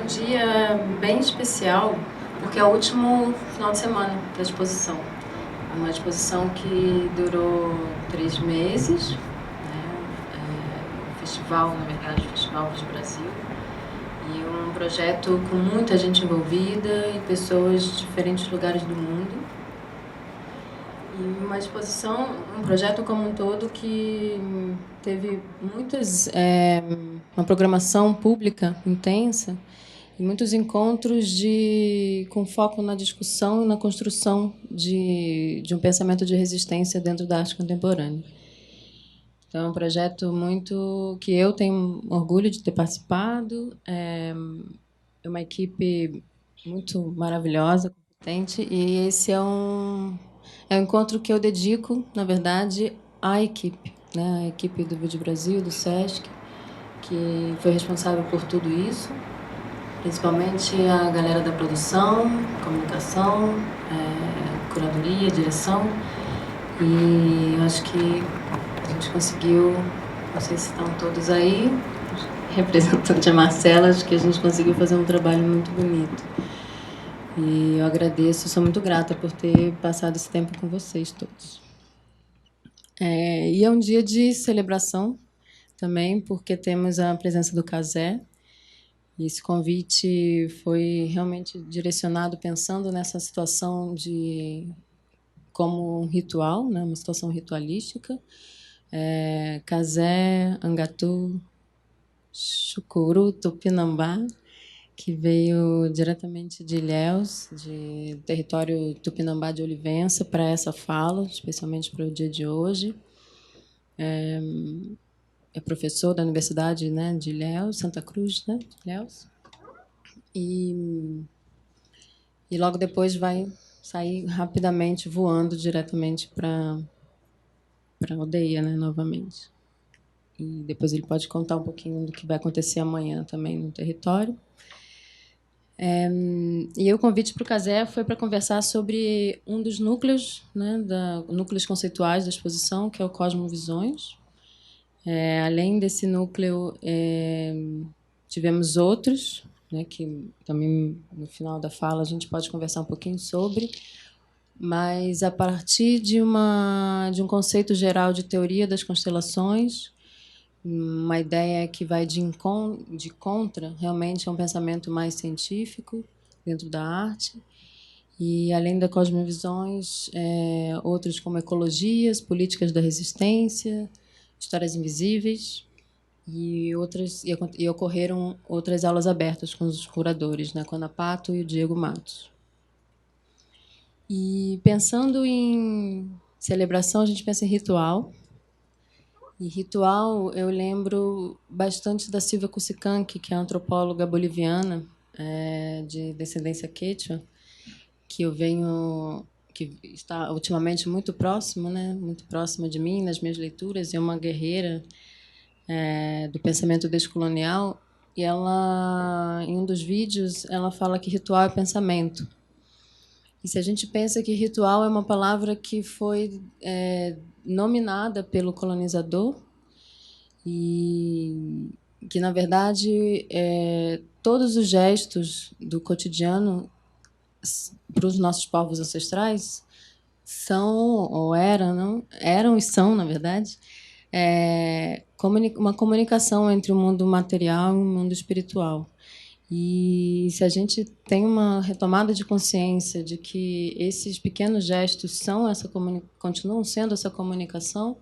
um dia bem especial, porque é o último final de semana da exposição. Uma exposição que durou 3 meses, né? O festival, na verdade, o Festival de Brasil. E um projeto com muita gente envolvida e pessoas de diferentes lugares do mundo. E uma exposição, um projeto como um todo que teve uma programação pública intensa e muitos encontros com foco na discussão e na construção de um pensamento de resistência dentro da arte contemporânea. Então, é um projeto muito que eu tenho orgulho de ter participado. É uma equipe muito maravilhosa, competente, e esse é um encontro que eu dedico, na verdade, à equipe, né? A equipe do Vídeo Brasil, do SESC, que foi responsável por tudo isso, principalmente a galera da produção, comunicação, curadoria, direção. E eu acho que a gente conseguiu, não sei se estão todos aí, representante a Marcela, acho que a gente conseguiu fazer um trabalho muito bonito. E eu agradeço, sou muito grata por ter passado esse tempo com vocês todos. E é um dia de celebração também, porque temos a presença do Cazé. E esse convite foi realmente direcionado pensando nessa situação como um ritual, né, uma situação ritualística. Cazé, Angatu, Chucuru, Tupinambá, que veio diretamente de Ilhéus, de território Tupinambá de Olivença, para essa fala, especialmente para o dia de hoje. É professor da Universidade, né, de Ilhéus, Santa Cruz, né, de Ilhéus. E logo depois vai sair rapidamente, voando diretamente para a aldeia, né, novamente. E depois ele pode contar um pouquinho do que vai acontecer amanhã também no território. E o convite para o Cazé foi para conversar sobre um dos núcleos, né, núcleos conceituais da exposição, que é o Cosmovisões. Além desse núcleo, tivemos outros, né, que também no final da fala a gente pode conversar um pouquinho sobre, mas a partir de um conceito geral de teoria das constelações, uma ideia que vai de contra, realmente, é um pensamento mais científico dentro da arte. E, além da Cosmovisões, outros como ecologias, políticas da resistência, histórias invisíveis, e ocorreram outras aulas abertas com os curadores, né, com a Ana Pato e o Diego Matos. E, pensando em celebração, a gente pensa em ritual. E ritual, eu lembro bastante da Silvia Cusicanqui, que é antropóloga boliviana, de descendência quechua, que está ultimamente muito próxima, né, muito próxima de mim nas minhas leituras. É uma guerreira do pensamento descolonial. E ela, em um dos vídeos, ela fala que ritual é pensamento. E se a gente pensa que ritual é uma palavra que foi nominada pelo colonizador e que, na verdade, todos os gestos do cotidiano para os nossos povos ancestrais são, ou eram e são, na verdade, uma comunicação entre o mundo material e o mundo espiritual. E se a gente tem uma retomada de consciência de que esses pequenos gestos continuam sendo essa comunicação,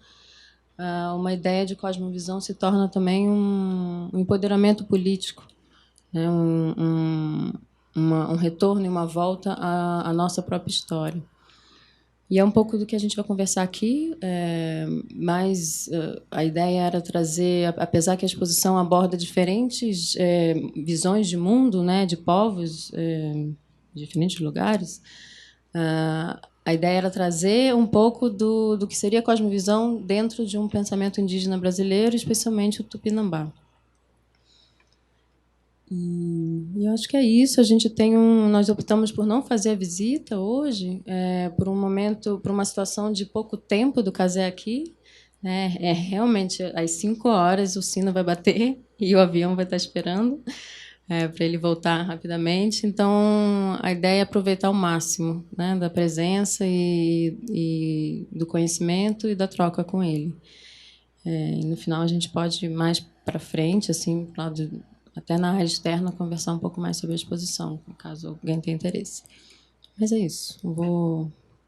uma ideia de cosmovisão se torna também um empoderamento político, né? Um retorno e uma volta à nossa própria história. E é um pouco do que a gente vai conversar aqui, mas a ideia era trazer, apesar que a exposição aborda diferentes visões de mundo, né, de povos, de diferentes lugares, a ideia era trazer um pouco do que seria a cosmovisão dentro de um pensamento indígena brasileiro, especialmente o Tupinambá. E eu acho que é isso. Nós optamos por não fazer a visita hoje, por uma situação de pouco tempo do Cazé aqui, né? Realmente às 5 horas o sino vai bater e o avião vai estar esperando. para ele voltar rapidamente. Então, a ideia é aproveitar o máximo, né, da presença e do conhecimento e da troca com ele. E no final, a gente pode ir mais para frente, assim, até na área externa, conversar um pouco mais sobre a exposição, caso alguém tenha interesse. Mas é isso.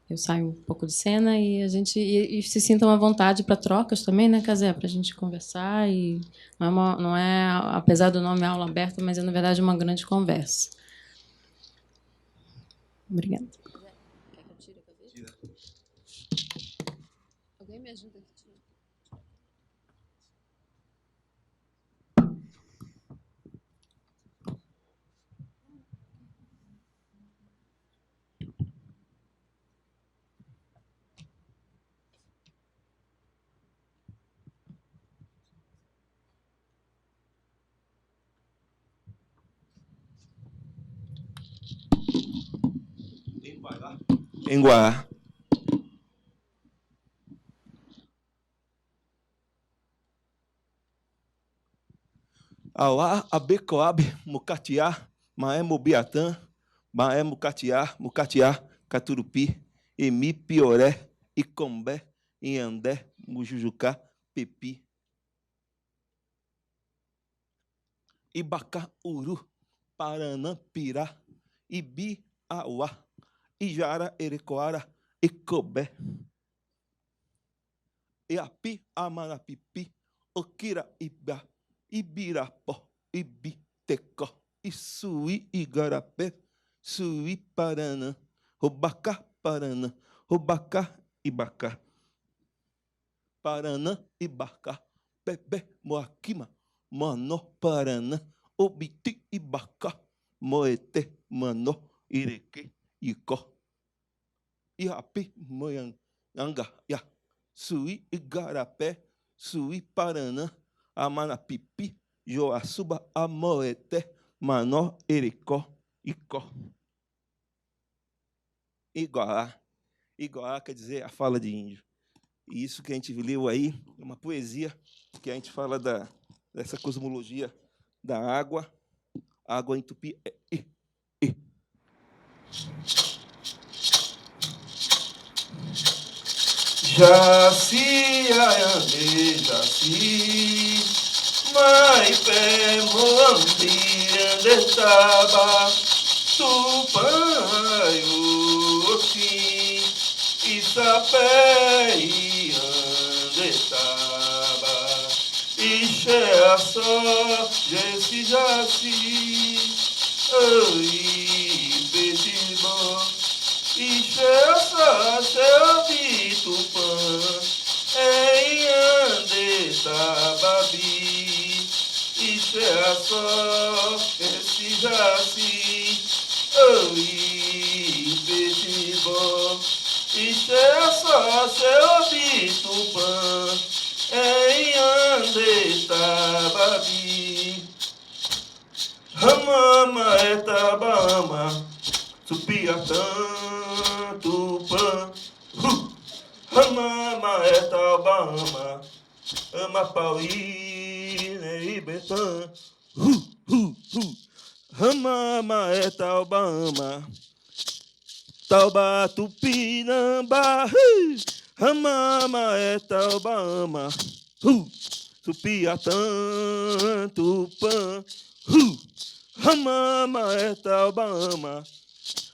Eu saio um pouco de cena e a gente se sintam à vontade para trocas também, né, Casé? Para a gente conversar e não é, apesar do nome aula aberta, mas é na verdade uma grande conversa. Obrigada. Quer que eu tire a cabeça? Alguém me ajuda aqui? Em Guará. Auá, Abecoabe, Mucatiá, Maé Mobiatã, Maé Mucatiá, Caturupi, Emi, Pioré, Icombé, Inhandé, Mujujucá, Pepi, Ibacá, Uru, Paranã, Pirá, Ibi, Auá, Ijara, Erecoara, Icobé, Iapi, Amanapipi, Okira, Ibá, Ibirapó, Ibitecó, Issuí, Igarapé, Suí, Paranã, Robacá, Paranã, Robacá, Ibacá, Paranã, Ibacá, Bebé, Moaquima, Manó, Paranã, Obiti, Ibacá, Moeté, Manó, Ireque, Icó, Iapi, Moyanga, Ia, Suí, Igarapé, Suí, Paranã, Amanapipi, Joaçuba, Amoeté, Manó, Ericó, Icó. Iguará. Iguará quer dizer a fala de índio. E isso que a gente leu aí é uma poesia que a gente fala dessa cosmologia da água. A água em tupi é I, I. Jaci, Ayane, Jaci, Maipé, Moambira, Detaba, Tupanho, Oxi, Isapé, Iandetaba, Ixé, Só, Jesse, Jaci, Oi, peixe bom, Ixé, Só, Xé, Tupã, em Andetababi, Ixé, Só, esse Jaci, oi, peixe bom, Ixé, Só, Xé, Tupã, em Andetababi, Ramama, Etabama, Tupiatã, Tupã, Ramama, Etabama, Amapauí, Neibetã, Ramama, Etabama, Tauba, Tupinambá, Ramama, Etabama, Tupiatã, Tupã, Ramama, Etabama,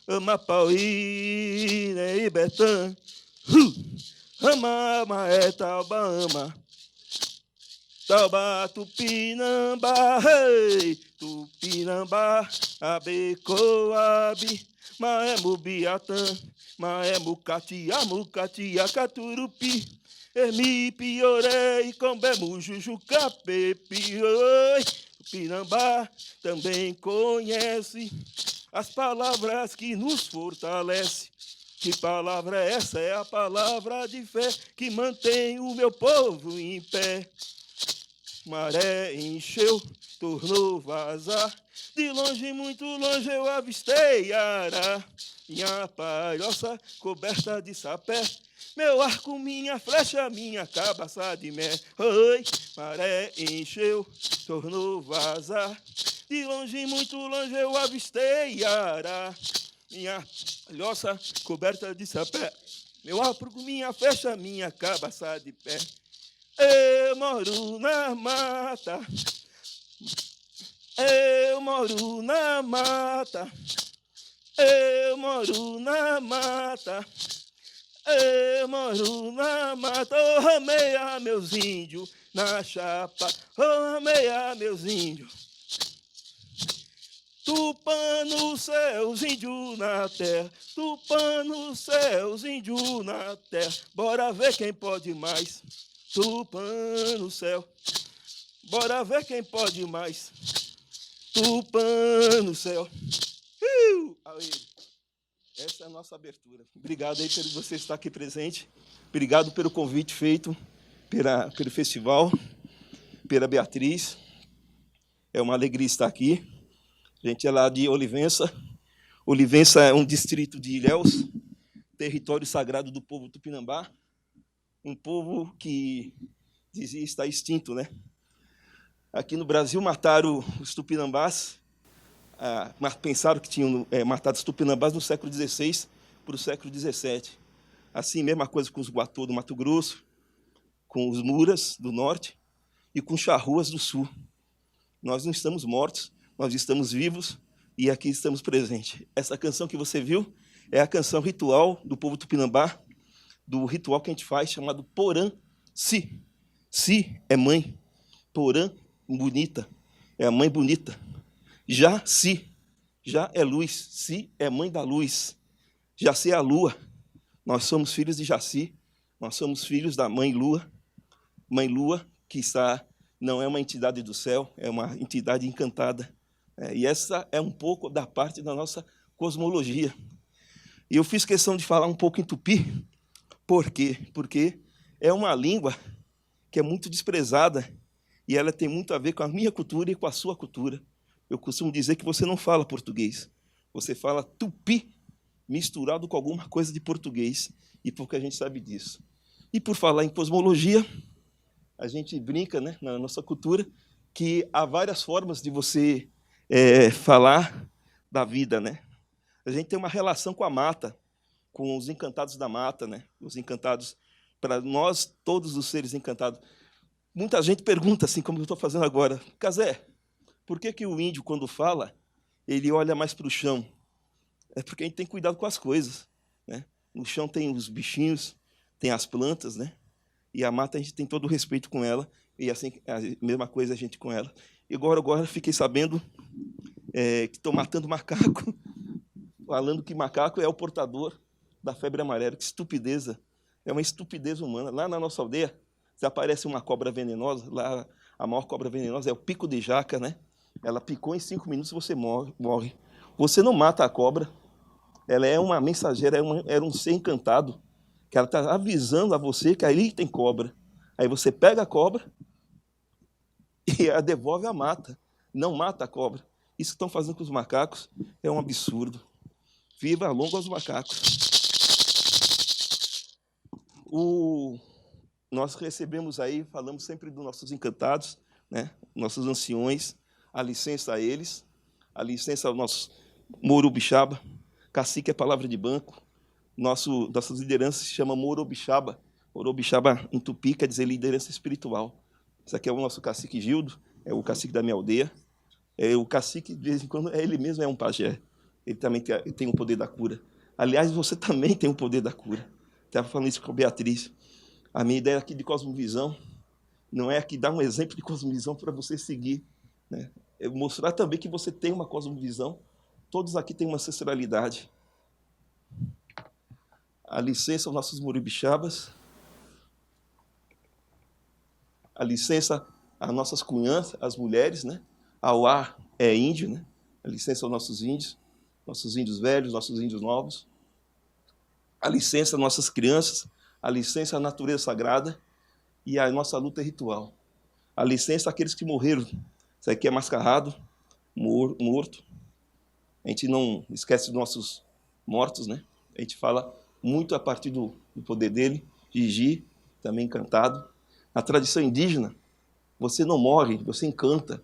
Amapauí, Neibetã, Ramama, Etabama, Tauba, Tupinambá, Tupinambá, Abecoabe, Maé, Mubiatã, Maé, Mucatia, Caturupi, Emi, Pioré, Icombé, Mujujuca, Pepi, oi, Tupinambá também conhece as palavras que nos fortalece. Que palavra é essa? É a palavra de fé que mantém o meu povo em pé. Maré encheu, tornou vazar. De longe, muito longe, eu avistei Ará. Minha palhoça coberta de sapé. Meu arco, minha flecha, minha cabaça de mé. Oi, maré encheu, tornou vazar. De longe, muito longe, eu avistei Ará. Minha palhoça coberta de sapé. Meu aprugo, minha flecha, minha cabaça de pé. Eu moro na mata. Eu moro na mata. Eu moro na mata. Eu moro na mata. Oh, rameia meus índios na chapa. Oh, rameia meus índios. Tupã nos céus, índio na terra. Tupã nos céus, índio na terra. Bora ver quem pode mais. Tupã no céu. Bora ver quem pode mais. Tupã no céu. Aí. Essa é a nossa abertura. Obrigado aí por você estar aqui presente. Obrigado pelo convite feito pelo festival, pela Beatriz. É uma alegria estar aqui. A gente é lá de Olivença. Olivença é um distrito de Ilhéus, território sagrado do povo tupinambá, um povo que dizia estar extinto, né? Aqui no Brasil mataram os tupinambás, pensaram que tinham matado os tupinambás no século XVI para o século XVII. Assim, mesma coisa com os Guatô do Mato Grosso, com os Muras do norte e com os Charruas do sul. Nós não estamos mortos, nós estamos vivos e aqui estamos presentes. Essa canção que você viu é a canção ritual do povo tupinambá, do ritual que a gente faz, chamado Porã Si. Si é mãe, Porã, bonita, é a mãe bonita. Jaci, já é luz, Si é mãe da luz. Jaci é a lua, nós somos filhos de Jaci, nós somos filhos da mãe lua que não é uma entidade do céu, é uma entidade encantada. E essa é um pouco da parte da nossa cosmologia. E eu fiz questão de falar um pouco em tupi. Por quê? Porque é uma língua que é muito desprezada e ela tem muito a ver com a minha cultura e com a sua cultura. Eu costumo dizer que você não fala português, você fala tupi misturado com alguma coisa de português, e porque a gente sabe disso. E por falar em cosmologia, a gente brinca, né, na nossa cultura que há várias formas de você falar da vida, né? A gente tem uma relação com a mata, com os encantados da mata, né? Os encantados, para nós, todos os seres encantados. Muita gente pergunta, assim, como eu estou fazendo agora, Cazé, por que o índio, quando fala, ele olha mais para o chão? É porque a gente tem cuidado com as coisas, né? No chão tem os bichinhos, tem as plantas, né? E a mata a gente tem todo o respeito com ela, e assim, a mesma coisa a gente com ela. E agora fiquei sabendo que estão matando macaco, falando que macaco é o portador da febre amarela. Que estupideza, é uma estupidez humana. Lá na nossa aldeia, se aparece uma cobra venenosa, lá a maior cobra venenosa é o pico de jaca, né? Ela picou em 5 minutos, você morre. Você não mata a cobra, ela é uma mensageira, era um ser encantado, que ela está avisando a você que ali tem cobra. Aí você pega a cobra e a devolve à mata. Não mata a cobra. Isso que estão fazendo com os macacos é um absurdo. Viva longo aos macacos. Nós recebemos aí, falamos sempre dos nossos encantados, né? Nossos anciões, a licença a eles, a licença ao nosso Morubixaba. Cacique é palavra de banco. Nossas lideranças se chamam Morobixaba. Morobixaba em tupi quer dizer liderança espiritual. Esse aqui é o nosso cacique Gildo, é o cacique da minha aldeia. O cacique, de vez em quando, ele mesmo é um pajé. Ele também tem o poder da cura. Aliás, você também tem o poder da cura. Estava falando isso com a Beatriz. A minha ideia aqui de cosmovisão não é aqui dar um exemplo de cosmovisão para você seguir, né? É mostrar também que você tem uma cosmovisão. Todos aqui têm uma ancestralidade. A licença aos nossos moribixabas. A licença às nossas cunhãs, as mulheres, né? Auá é índio, né? A licença aos nossos índios velhos, nossos índios novos. A licença às nossas crianças, a licença à natureza sagrada e a nossa luta ritual. A licença àqueles que morreram. Isso aqui é mascarado, morto. A gente não esquece dos nossos mortos, né? A gente fala muito a partir do poder dele, Gigi, também encantado. Na tradição indígena, você não morre, você encanta.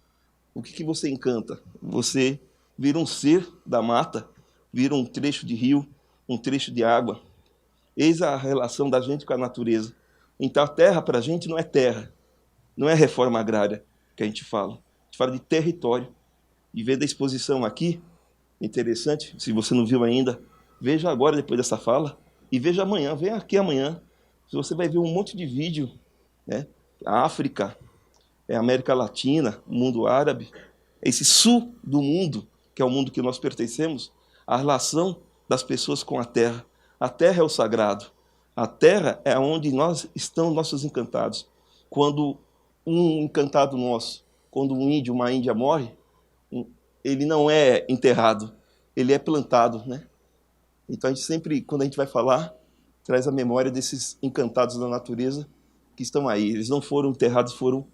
O que você encanta? Você vira um ser da mata, vira um trecho de rio, um trecho de água. Eis a relação da gente com a natureza. Então, a terra, para a gente, não é terra. Não é reforma agrária que a gente fala. A gente fala de território. E vendo a exposição aqui, interessante, se você não viu ainda, veja agora, depois dessa fala, e veja amanhã, vem aqui amanhã. Você vai ver um monte de vídeo, né? A África, a América Latina, o mundo árabe, esse sul do mundo, que é o mundo que nós pertencemos, a relação das pessoas com a terra. A terra é o sagrado. A terra é onde nós estão nossos encantados. Quando um encantado nosso, quando um índio, uma índia morre, ele não é enterrado, ele é plantado, né? Então a gente sempre, quando a gente vai falar, traz a memória desses encantados da natureza que estão aí. Eles não foram enterrados, foram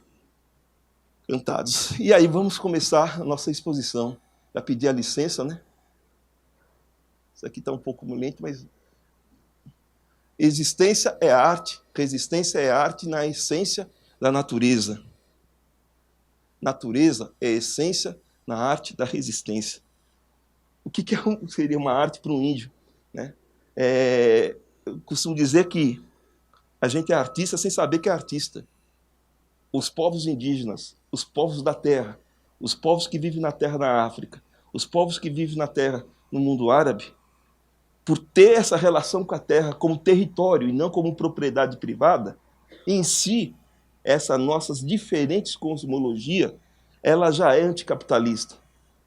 plantados. E aí vamos começar a nossa exposição. Já pedi a licença, né? Isso aqui está um pouco lento, mas... Existência é arte, resistência é arte na essência da natureza. Natureza é essência na arte da resistência. O que seria uma arte para um índio, né? Eu costumo dizer que a gente é artista sem saber que é artista. Os povos indígenas, os povos da terra, os povos que vivem na terra na África, os povos que vivem na terra no mundo árabe, por ter essa relação com a terra como território e não como propriedade privada, em si, essa nossas diferentes cosmologia, ela já é anticapitalista,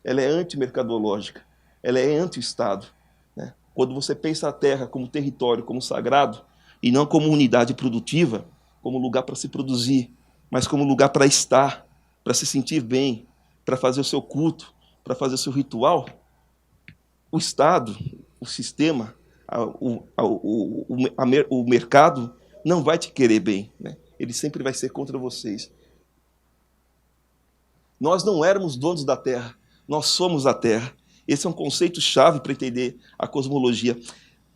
ela é antimercadológica, ela é anti-Estado, né? Quando você pensa a terra como território, como sagrado, e não como unidade produtiva, como lugar para se produzir, mas como lugar para estar, para se sentir bem, para fazer o seu culto, para fazer o seu ritual, o Estado, o sistema, o mercado não vai te querer bem, né? Ele sempre vai ser contra vocês. Nós não éramos donos da terra, nós somos a terra. Esse é um conceito-chave para entender a cosmologia.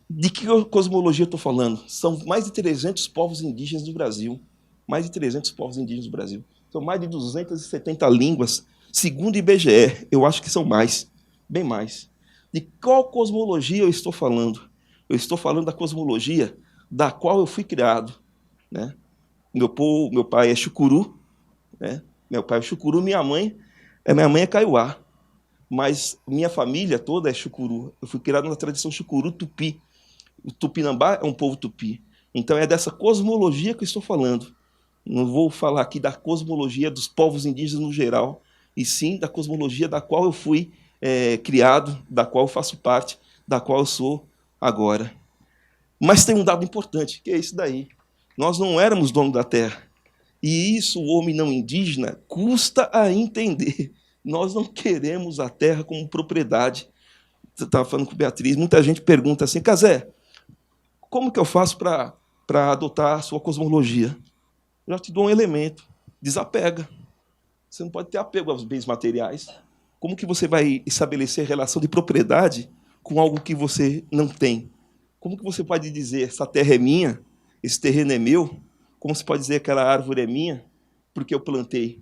De que cosmologia eu estou falando? São mais de 300 povos indígenas do Brasil. Mais de 300 povos indígenas do Brasil. São mais de 270 línguas. Segundo o IBGE, eu acho que são mais, bem mais. De qual cosmologia eu estou falando? Eu estou falando da cosmologia da qual eu fui criado, né? Meu pai é chucuru, né? Meu pai é chucuru, minha mãe é caiuá. Mas minha família toda é chucuru. Eu fui criado na tradição chucuru tupi. O Tupinambá é um povo tupi. Então é dessa cosmologia que eu estou falando. Não vou falar aqui da cosmologia dos povos indígenas no geral, e sim da cosmologia da qual eu fui criado, da qual eu faço parte, da qual eu sou agora. Mas tem um dado importante, que é esse daí. Nós não éramos donos da terra. E isso o homem não indígena custa a entender. Nós não queremos a terra como propriedade. Você estava falando com Beatriz, muita gente pergunta assim, Cazé, como que eu faço para adotar a sua cosmologia? Eu já te dou um elemento, desapega. Você não pode ter apego aos bens materiais. Como que você vai estabelecer relação de propriedade com algo que você não tem? Como que você pode dizer, essa terra é minha, esse terreno é meu? Como você pode dizer, aquela árvore é minha, porque eu plantei?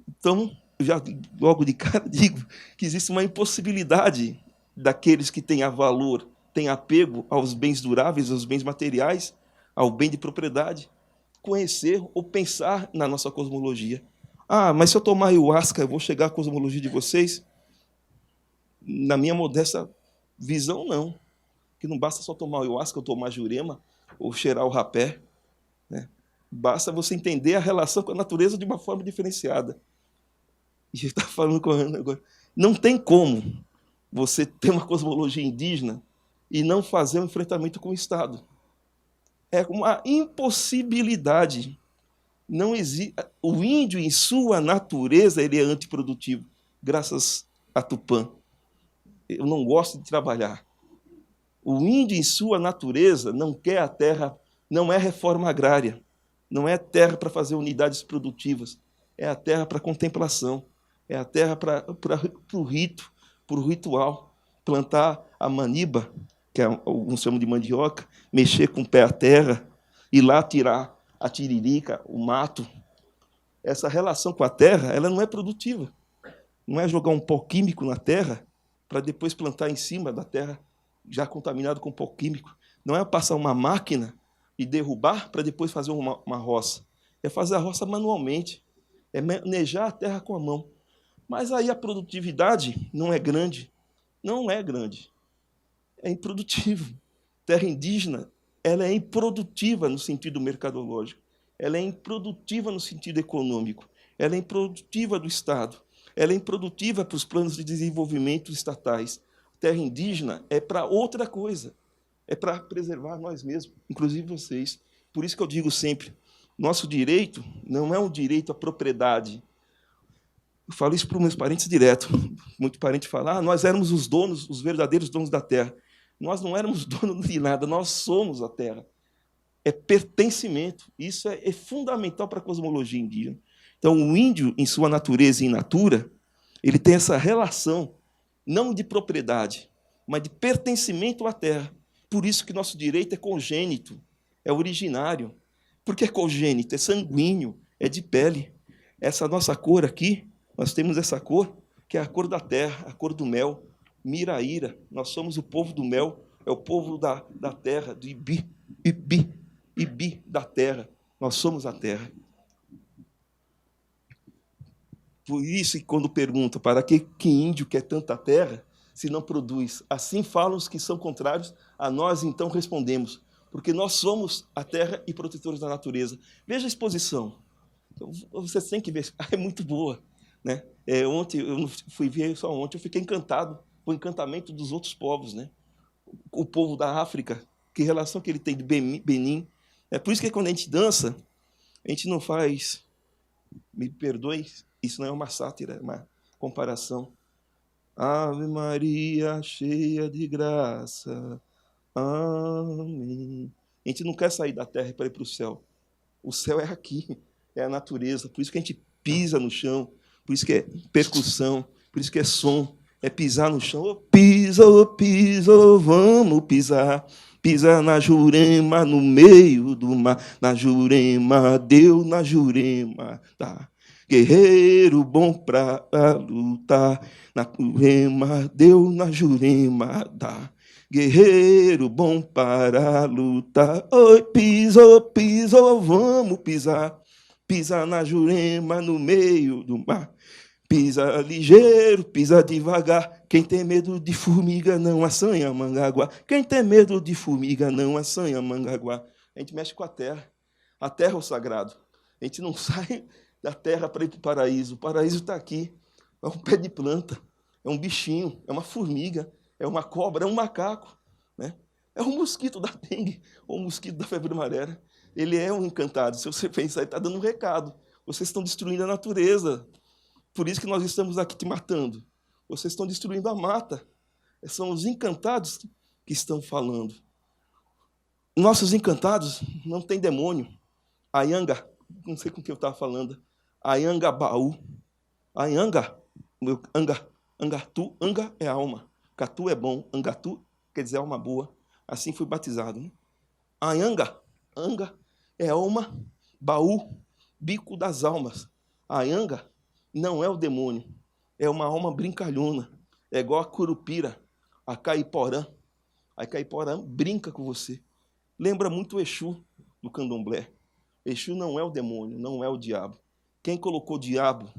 Então, eu já logo de cara digo que existe uma impossibilidade daqueles que têm valor, têm apego aos bens duráveis, aos bens materiais, ao bem de propriedade, conhecer ou pensar na nossa cosmologia. Ah, mas se eu tomar ayahuasca, eu vou chegar à cosmologia de vocês? Na minha modesta visão, não. Que não basta só tomar ayahuasca ou tomar jurema ou cheirar o rapé, né? Basta você entender a relação com a natureza de uma forma diferenciada. E a gente está falando com a Ana agora. Não tem como você ter uma cosmologia indígena e não fazer um enfrentamento com o Estado. É uma impossibilidade. Não existe. O índio, em sua natureza, ele é antiprodutivo, graças a Tupã. Eu não gosto de trabalhar. O índio, em sua natureza, não quer a terra, não é reforma agrária, não é terra para fazer unidades produtivas, é a terra para contemplação, é a terra para o rito, para o ritual, plantar a maniba, que alguns chamam de mandioca, mexer com o pé à terra, ir lá tirar a tiririca, o mato, essa relação com a terra, ela não é produtiva. Não é jogar um pó químico na terra para depois plantar em cima da terra já contaminado com pó químico. Não é passar uma máquina e derrubar para depois fazer uma roça. É fazer a roça manualmente. É manejar a terra com a mão. Mas aí a produtividade não é grande. Não é grande. É improdutivo. Terra indígena, ela é improdutiva no sentido mercadológico. Ela é improdutiva no sentido econômico. Ela é improdutiva do Estado. Ela é improdutiva para os planos de desenvolvimento estatais. Terra indígena é para outra coisa. É para preservar nós mesmos, inclusive vocês. Por isso que eu digo sempre, nosso direito não é um direito à propriedade. Eu falo isso para os meus parentes direto. Muito parente fala, nós éramos os donos, os verdadeiros donos da terra. Nós não éramos donos de nada, nós somos a terra. É pertencimento. Isso é fundamental para a cosmologia indígena. Então, o índio, em sua natureza e in natura, ele tem essa relação, não de propriedade, mas de pertencimento à terra. Por isso que nosso direito é congênito, é originário. Por que é congênito? É sanguíneo, é de pele. Essa nossa cor aqui, nós temos essa cor, que é a cor da terra, a cor do mel, Miraíra. Nós somos o povo do mel, é o povo da terra, do Ibi, da terra. Nós somos a terra. Por isso que quando perguntam para que índio quer tanta terra, se não produz? Assim falam os que são contrários a nós, então respondemos, porque nós somos a terra e protetores da natureza. Veja a exposição. Vocês têm que ver, é muito boa. Né? Ontem, eu não fui ver só ontem, eu fiquei encantado com o encantamento dos outros povos. Né? O povo da África, que relação que ele tem de Benin. É por isso que quando a gente dança, a gente não faz, me perdoe, isso não é uma sátira, é uma comparação. Ave Maria, cheia de graça. Amém. A gente não quer sair da terra para ir para o céu. O céu é aqui, é a natureza. Por isso que a gente pisa no chão, por isso que é percussão, por isso que é som, é pisar no chão. Oh, pisa, vamos pisar. Pisa na Jurema, no meio do mar. Na Jurema, deu na Jurema, tá. Guerreiro bom pra lutar, na Jurema, deu na Jurema, dá. Guerreiro bom para lutar. Oi, pisou, vamos pisar. Pisa na Jurema, no meio do mar. Pisa ligeiro, pisa devagar. Quem tem medo de formiga não assanha Mangaguá. Quem tem medo de formiga não assanha Mangaguá. A gente mexe com a terra. A terra é o sagrado. A gente não sai da terra para ir para o paraíso. O paraíso está aqui. É um pé de planta, é um bichinho, é uma formiga, é uma cobra, é um macaco. Né? É um mosquito da dengue, ou um mosquito da febre amarela. Ele é um encantado. Se você pensar, ele está dando um recado. Vocês estão destruindo a natureza. Por isso que nós estamos aqui te matando. Vocês estão destruindo a mata. São os encantados que estão falando. Nossos encantados não tem demônio. Ayanga, não sei com que eu estava falando. Ayangabaú. Ayanga, Angatu, Anga é alma. Catu é bom. Angatu quer dizer alma boa. Assim fui batizado. Né? Ayanga, Anga é alma. Baú, bico das almas. Ayanga não é o demônio. É uma alma brincalhona. É igual a Curupira, a Caiporã. A Caiporã brinca com você. Lembra muito o Exu do candomblé. Exu não é o demônio, não é o diabo. Quem colocou diabo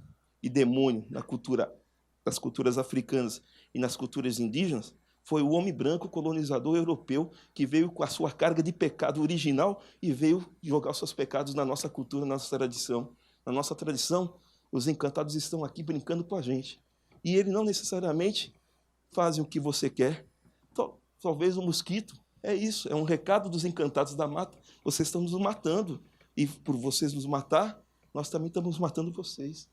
e demônio nas culturas africanas e nas culturas indígenas foi o homem branco colonizador europeu que veio com a sua carga de pecado original e veio jogar os seus pecados na nossa cultura, na nossa tradição. Na nossa tradição, os encantados estão aqui brincando com a gente. E eles não necessariamente fazem o que você quer. Talvez o mosquito, é isso, é um recado dos encantados da mata. Vocês estão nos matando. E por vocês nos matar, nós também estamos matando vocês.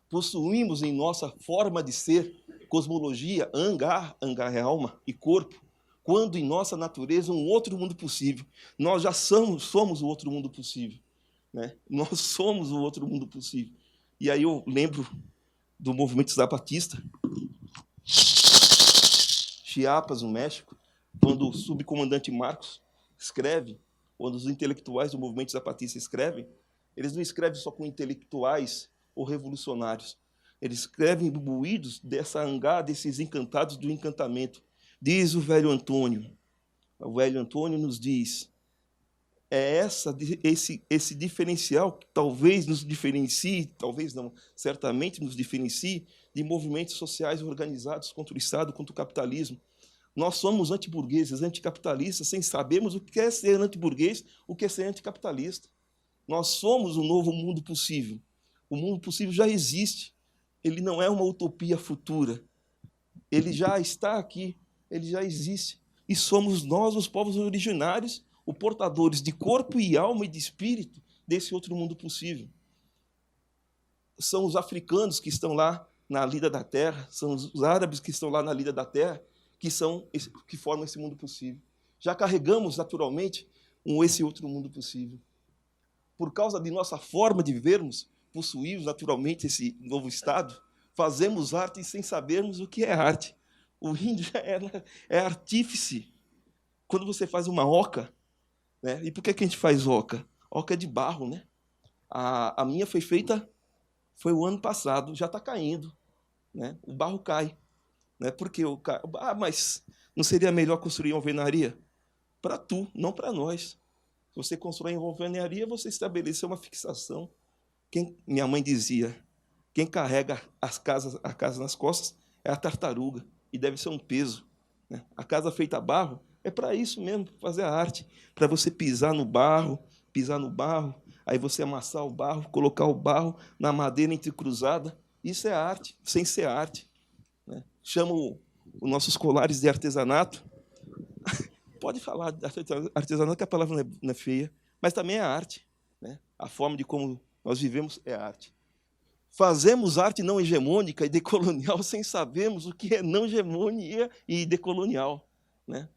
Possuímos em nossa forma de ser, cosmologia, Angar é alma e corpo, quando em nossa natureza um outro mundo possível. Nós já somos o outro mundo possível. Né? Nós somos o outro mundo possível. E aí eu lembro do movimento zapatista, Chiapas, no México, quando o subcomandante Marcos escreve, quando os intelectuais do movimento zapatista escrevem, Eles não escrevem só com intelectuais ou revolucionários. Eles escrevem imbuídos dessa angá, desses encantados do encantamento. Diz o velho Antônio. O velho Antônio nos diz, esse diferencial que talvez nos diferencie, talvez não, certamente nos diferencie de movimentos sociais organizados contra o Estado, contra o capitalismo. Nós somos antiburgueses, anticapitalistas, sem sabermos o que é ser antiburguês, o que é ser anticapitalista. Nós somos o novo mundo possível. O mundo possível já existe. Ele não é uma utopia futura. Ele já está aqui, ele já existe. E somos nós, os povos originários, os portadores de corpo e alma e de espírito desse outro mundo possível. São os africanos que estão lá na lida da terra, são os árabes que estão lá na lida da terra, que formam esse mundo possível. Já carregamos, naturalmente, esse outro mundo possível. Por causa de nossa forma de vivermos, possuímos, naturalmente, esse novo estado, fazemos arte sem sabermos o que é arte. O índio é artífice. Quando você faz uma oca, né? E por que a gente faz oca? Oca é de barro, né? A minha foi feita, foi o ano passado, já está caindo, né? O barro cai. Né? Porque mas não seria melhor construir uma alvenaria? Para tu, não para nós. Se você constrói uma alvenaria, você estabeleceu uma fixação. Minha mãe dizia, quem carrega a casa nas costas é a tartaruga, e deve ser um peso. Né? A casa feita a barro é para isso mesmo, para fazer a arte, para você pisar no barro, aí você amassar o barro, colocar o barro na madeira entrecruzada. Isso é arte, sem ser arte. Né? Chamo os nossos colares de artesanato. Pode falar de artesanato, que a palavra não é feia, mas também é arte. Né? A forma de como nós vivemos é arte. Fazemos arte não hegemônica e decolonial sem sabermos o que é não hegemonia e decolonial. Né?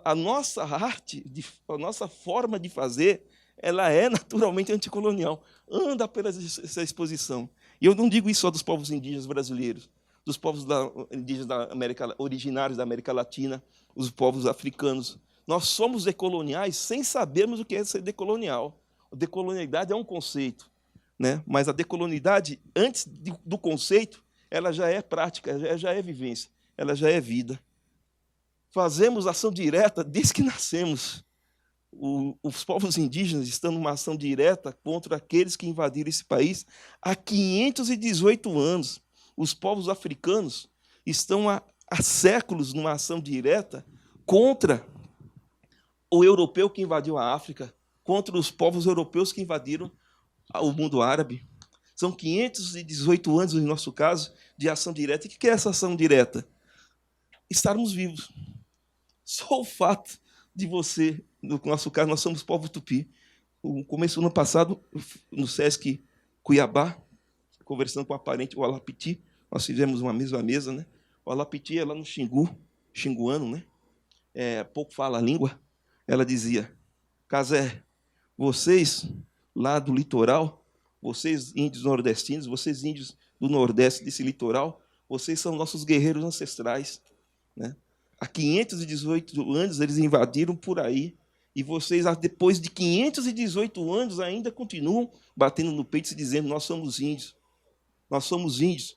A nossa arte, a nossa forma de fazer, ela é naturalmente anticolonial. Anda pela essa exposição. E eu não digo isso só dos povos indígenas brasileiros, dos povos indígenas originários da América Latina, os povos africanos. Nós somos decoloniais sem sabermos o que é ser decolonial. A decolonialidade é um conceito, né? Mas a decolonialidade, antes do conceito, ela já é prática, já é vivência, ela já é vida. Fazemos ação direta desde que nascemos. Os povos indígenas estão numa ação direta contra aqueles que invadiram esse país há 518 anos. Os povos africanos estão há séculos numa ação direta contra o europeu que invadiu a África, contra os povos europeus que invadiram o mundo árabe. São 518 anos, no nosso caso, de ação direta. E o que é essa ação direta? Estarmos vivos. Só o fato de você, no nosso caso, nós somos povo tupi. No começo do ano passado, no Sesc Cuiabá, conversando com a parente, o Alapiti, nós fizemos uma mesma mesa, né? O Alapiti é lá no xinguano, né? Pouco fala a língua. Ela dizia, Casé, vocês lá do litoral, vocês índios nordestinos, vocês índios do nordeste desse litoral, vocês são nossos guerreiros ancestrais. Né? Há 518 anos eles invadiram por aí, e vocês, depois de 518 anos, ainda continuam batendo no peito e dizendo, nós somos índios. Nós somos índios.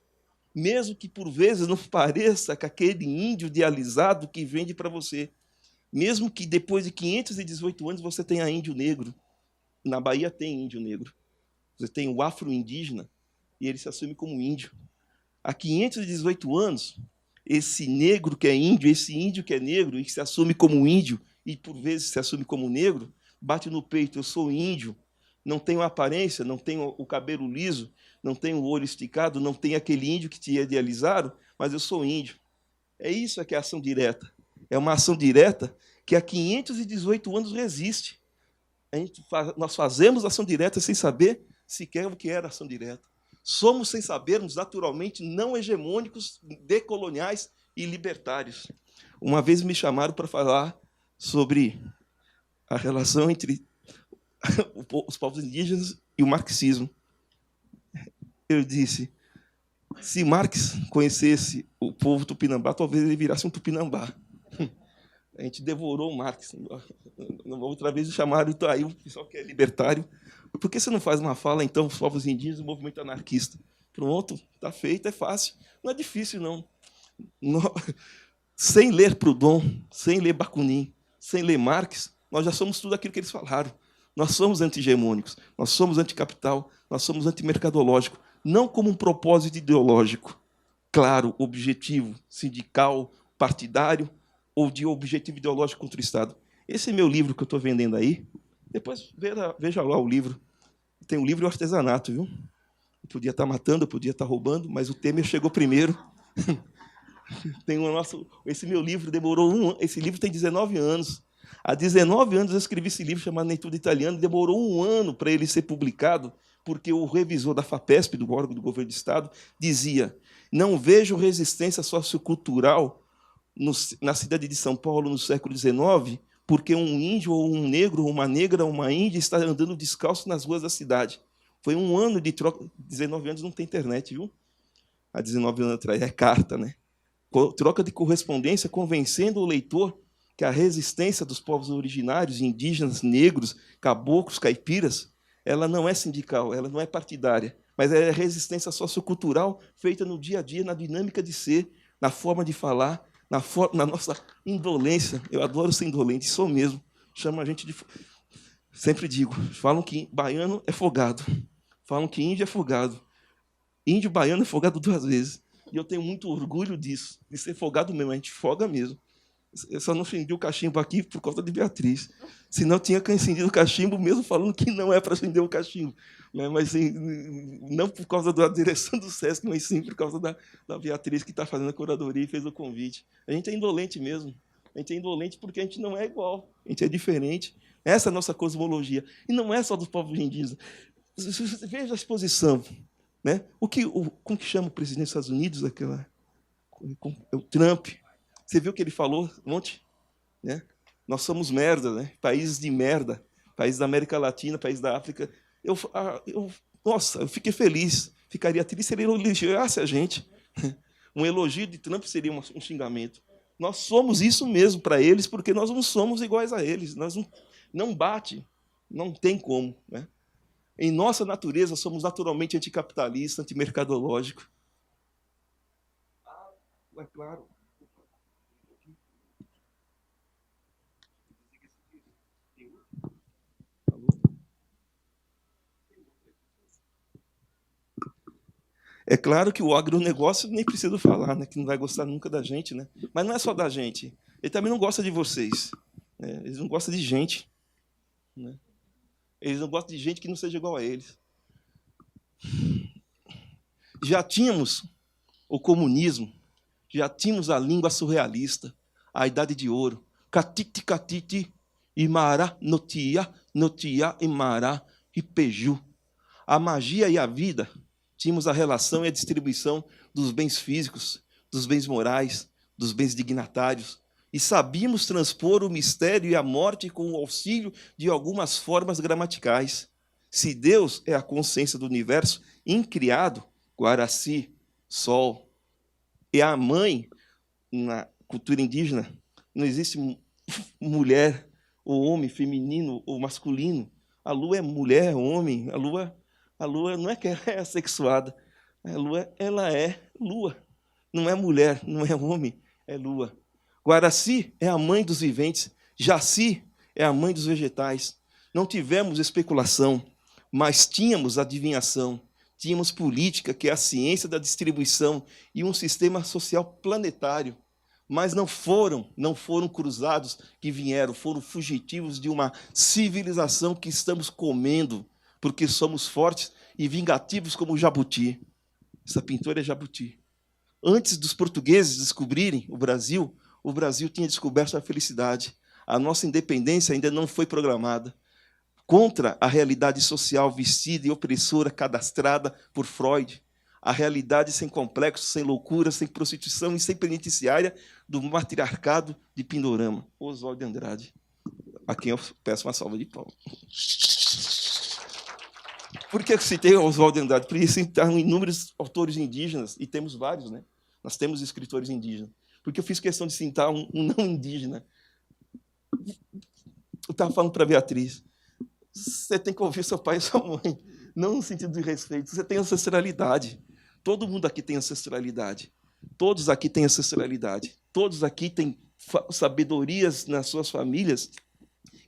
Mesmo que, por vezes, não pareça com aquele índio idealizado que vende para você. Mesmo que, depois de 518 anos, você tenha índio negro. Na Bahia tem índio negro. Você tem o afro-indígena, e ele se assume como índio. Há 518 anos, esse negro que é índio, esse índio que é negro, e que se assume como índio, e por vezes se assume como negro, bate no peito, eu sou índio, não tenho aparência, não tenho o cabelo liso, não tenho o olho esticado, não tenho aquele índio que te idealizaram, mas eu sou índio. É isso que é a ação direta. É uma ação direta que há 518 anos resiste. Nós fazemos ação direta sem saber sequer o que era ação direta. Somos, sem sabermos, naturalmente, não hegemônicos, decoloniais e libertários. Uma vez me chamaram para falar sobre a relação entre os povos indígenas e o marxismo. Eu disse, se Marx conhecesse o povo tupinambá, talvez ele virasse um tupinambá. A gente devorou o Marx. Outra vez chamaram, então, aí o pessoal que é libertário Por que você não faz uma fala, então, os povos indígenas e o movimento anarquista? Pronto, está feito, é fácil. Não é difícil, não. Sem ler Proudhon, sem ler Bakunin, sem ler Marx, nós já somos tudo aquilo que eles falaram. Nós somos anti-hegemônicos, nós somos anticapital, nós somos antimercadológicos, não como um propósito ideológico, claro, objetivo, sindical, partidário, ou de objetivo ideológico contra o Estado. Esse é meu livro que eu estou vendendo aí. Depois veja lá o livro. Tem um livro e o artesanato, viu? Eu podia estar matando, eu podia estar roubando, mas o Temer chegou primeiro. Esse meu livro demorou um ano. Esse livro tem 19 anos. Há 19 anos eu escrevi esse livro chamado Nem Tudo Italiano. Demorou um ano para ele ser publicado, porque o revisor da FAPESP, do órgão do governo do Estado, dizia: não vejo resistência sociocultural na cidade de São Paulo no século XIX, porque um índio ou um negro, ou uma negra ou uma índia está andando descalço nas ruas da cidade. Foi um ano de troca. 19 anos não tem internet, viu? Há 19 anos atrás. É carta, né? Troca de correspondência, convencendo o leitor que a resistência dos povos originários, indígenas, negros, caboclos, caipiras, ela não é sindical, ela não é partidária, mas é resistência sociocultural feita no dia a dia, na dinâmica de ser, na forma de falar, na nossa indolência. Eu adoro ser indolente, sou mesmo. Chama a gente de... Sempre digo, falam que baiano é folgado, falam que índio é folgado. Índio baiano é folgado 2 vezes. E eu tenho muito orgulho disso, de ser folgado mesmo, a gente folga mesmo. Eu só não acendi o cachimbo aqui por causa de Beatriz. Senão eu tinha acendido o cachimbo, mesmo falando que não é para acender o cachimbo. Mas assim, não por causa da direção do SESC, mas sim por causa da Beatriz, que está fazendo a curadoria e fez o convite. A gente é indolente mesmo. A gente é indolente porque a gente não é igual, a gente é diferente. Essa é a nossa cosmologia. E não é só dos povos indígenas. Veja a exposição. Né? Como que chama o presidente dos Estados Unidos? O Trump. Você viu o que ele falou ontem? Né? Nós somos merda, né? Países de merda, países da América Latina, países da África. Nossa, eu fiquei feliz. Ficaria triste se ele elogiasse a gente. Um elogio de Trump seria um xingamento. Nós somos isso mesmo para eles, porque nós não somos iguais a eles. Nós não bate, não tem como, né? Em nossa natureza, somos naturalmente anticapitalistas, antimercadológicos. É claro. É claro que o agronegócio nem preciso falar, né, que não vai gostar nunca da gente, né? Mas não é só da gente. Ele também não gosta de vocês. Né? Eles não gostam de gente. Né? Eles não gostam de gente que não seja igual a eles. Já tínhamos o comunismo, já tínhamos a língua surrealista, a Idade de Ouro. Catiti, catiti, imara, notia, notia, imara, ipeju. A magia e a vida, tínhamos a relação e a distribuição dos bens físicos, dos bens morais, dos bens dignatários, e sabíamos transpor o mistério e a morte com o auxílio de algumas formas gramaticais. Se Deus é a consciência do universo incriado, Guaraci, Sol, e a mãe, na cultura indígena, não existe mulher ou homem, feminino ou masculino. A lua é mulher, homem. A lua não é que é assexuada. A lua, ela é lua. Não é mulher, não é homem, é lua. Guaraci é a mãe dos viventes. Jaci é a mãe dos vegetais. Não tivemos especulação, mas tínhamos adivinhação. Tínhamos política, que é a ciência da distribuição, e um sistema social planetário. Mas não foram cruzados que vieram, foram fugitivos de uma civilização que estamos comendo, porque somos fortes e vingativos como o jabuti. Essa pintora é jabuti. Antes dos portugueses descobrirem o Brasil tinha descoberto a felicidade. A nossa independência ainda não foi programada. Contra a realidade social vestida e opressora cadastrada por Freud, a realidade sem complexo, sem loucura, sem prostituição e sem penitenciária do matriarcado de Pindorama, Oswald de Andrade, a quem eu peço uma salva de palmas. Por que eu citei Oswald de Andrade? Porque citaram inúmeros autores indígenas, e temos vários, né? Nós temos escritores indígenas. Porque eu fiz questão de citar um não indígena. Eu estava falando para a Beatriz. você tem que ouvir seu pai e sua mãe, não no sentido de respeito. Você tem ancestralidade. Todo mundo aqui tem ancestralidade. Todos aqui têm ancestralidade. Todos aqui têm sabedorias nas suas famílias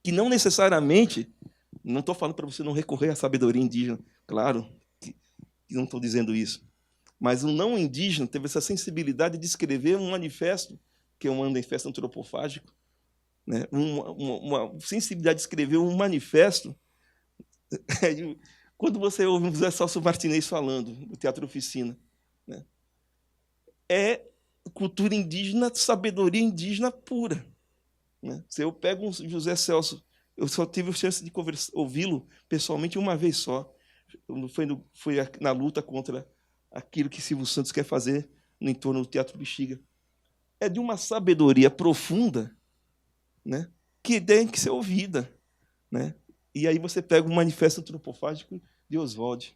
que não necessariamente... Não estou falando para você não recorrer à sabedoria indígena. Claro que não estou dizendo isso. Mas o não indígena teve essa sensibilidade de escrever um manifesto, que é um manifesto antropofágico, né? Uma sensibilidade de escrever um manifesto. Quando você ouve o José Celso Martinez falando, no Teatro Oficina, né? É cultura indígena, sabedoria indígena pura, né? Se eu pego um José Celso, eu só tive a chance de ouvi-lo pessoalmente uma vez só. Foi na luta contra aquilo que Silvio Santos quer fazer no entorno do Teatro Bexiga. É de uma sabedoria profunda, né, que tem que ser ouvida, né? E aí você pega o Manifesto Antropofágico de Oswald.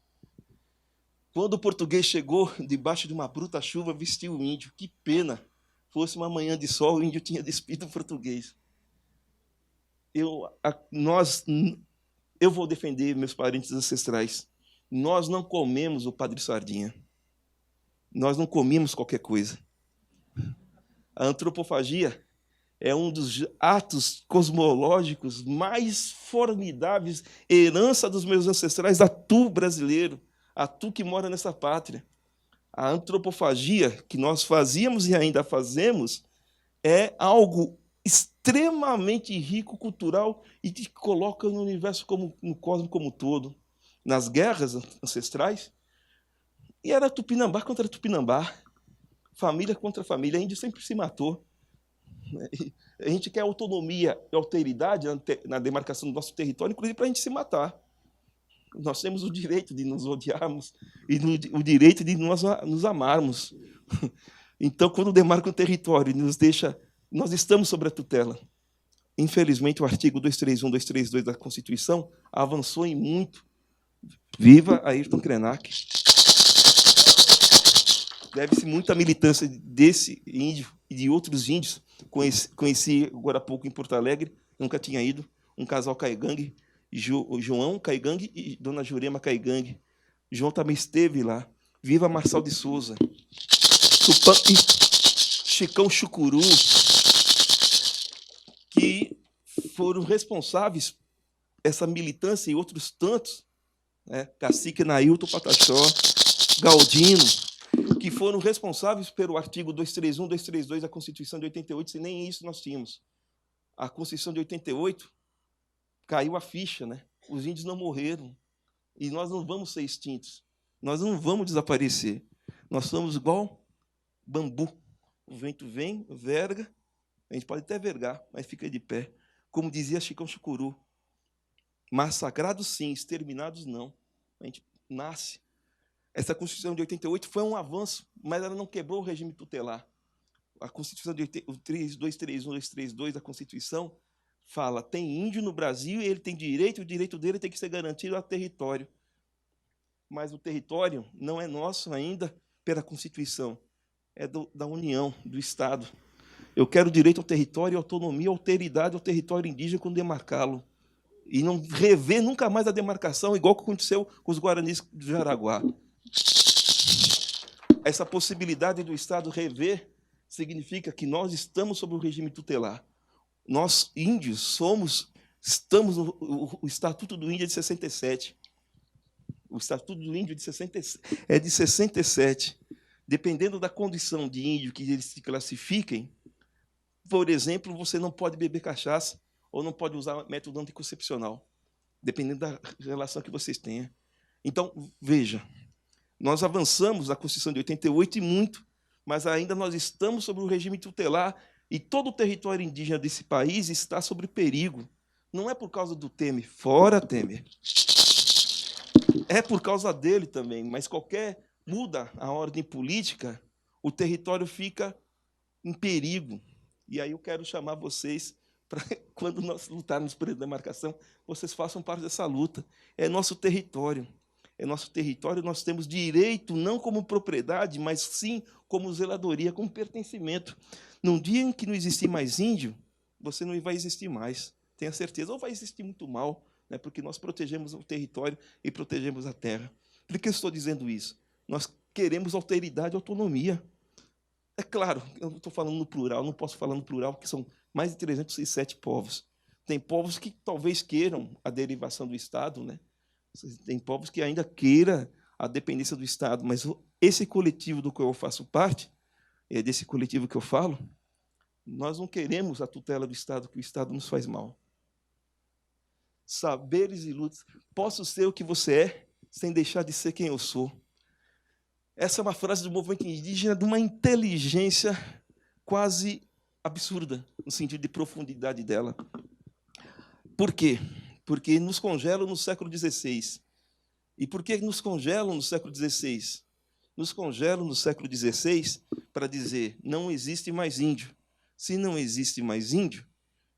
Quando o português chegou, debaixo de uma bruta chuva, vestiu o índio. Que pena! Fosse uma manhã de sol, o índio tinha despido o português. Eu vou defender meus parentes ancestrais. Nós não comemos o Padre Sardinha. Nós não comemos qualquer coisa. A antropofagia é um dos atos cosmológicos mais formidáveis, herança dos meus ancestrais, a tu brasileiro, a tu que mora nessa pátria. A antropofagia que nós fazíamos e ainda fazemos é algo extremamente rico, cultural, e te coloca no universo, no cosmos como um todo. Nas guerras ancestrais, e era Tupinambá contra Tupinambá, família contra família, índio sempre se matou. A gente quer autonomia e alteridade na demarcação do nosso território, inclusive para a gente se matar. Nós temos o direito de nos odiarmos e o direito de nos amarmos. Então, quando demarca um território e nos deixa... Nós estamos sob a tutela. Infelizmente, o artigo 231, 232 da Constituição avançou em muito. Viva Ayrton Krenak. Deve-se muito à militância desse índio e de outros índios. Conheci agora há pouco em Porto Alegre, nunca tinha ido, um casal Caigangue, João Caigangue e Dona Jurema Caigangue. João também esteve lá. Viva Marçal de Souza. Tupã e Chicão Chucuru, que foram responsáveis, essa militância e outros tantos, né? Cacique Nailton Pataxó, Galdino, que foram responsáveis pelo artigo 231, 232 da Constituição de 88, se nem isso nós tínhamos. A Constituição de 88 caiu a ficha, né? Os índios não morreram, e nós não vamos ser extintos, nós não vamos desaparecer. Nós somos igual bambu. O vento vem, verga, a gente pode até vergar, mas fica de pé. Como dizia Chicão Chucuru, massacrados sim, exterminados não. A gente nasce. Essa Constituição de 88 foi um avanço, mas ela não quebrou o regime tutelar. A Constituição de 231, 232 da Constituição fala: tem índio no Brasil e ele tem direito, e o direito dele tem que ser garantido ao território. Mas o território não é nosso ainda pela Constituição, é da União, do Estado. Eu quero direito ao território, autonomia, alteridade ao território indígena quando demarcá-lo. E não rever nunca mais a demarcação, igual que aconteceu com os guaranis de Jaraguá. Essa possibilidade do Estado rever significa que nós estamos sob o regime tutelar. Nós, índios, estamos no Estatuto do Índio é de 67. O Estatuto do Índio é de 67. Dependendo da condição de índio que eles se classifiquem, por exemplo, você não pode beber cachaça ou não pode usar método anticoncepcional, dependendo da relação que vocês tenham. Então, veja, nós avançamos na Constituição de 88 e muito, mas ainda nós estamos sob o regime tutelar e todo o território indígena desse país está sob perigo. Não é por causa do Temer, fora Temer. É por causa dele também, mas muda a ordem política, o território fica em perigo. E aí eu quero chamar vocês para, quando nós lutarmos por demarcação, vocês façam parte dessa luta. É nosso território. É nosso território, nós temos direito, não como propriedade, mas sim como zeladoria, como pertencimento. Num dia em que não existir mais índio, você não vai existir mais, tenha certeza, ou vai existir muito mal, né? Porque nós protegemos o território e protegemos a terra. Por que eu estou dizendo isso? Nós queremos alteridade e autonomia. É claro, eu estou falando no plural, não posso falar no plural, porque são mais de 307 povos. Tem povos que talvez queiram a derivação do Estado, né? Tem povos que ainda queiram a dependência do Estado, mas esse coletivo do qual eu faço parte, é desse coletivo que eu falo, nós não queremos a tutela do Estado, que o Estado nos faz mal. Saberes e lutas. Posso ser o que você é, sem deixar de ser quem eu sou. Essa é uma frase do movimento indígena de uma inteligência quase absurda, no sentido de profundidade dela. Por quê? Porque nos congelam no século XVI. E por que nos congelam no século XVI? Nos congelam no século XVI para dizer, não existe mais índio. Se não existe mais índio,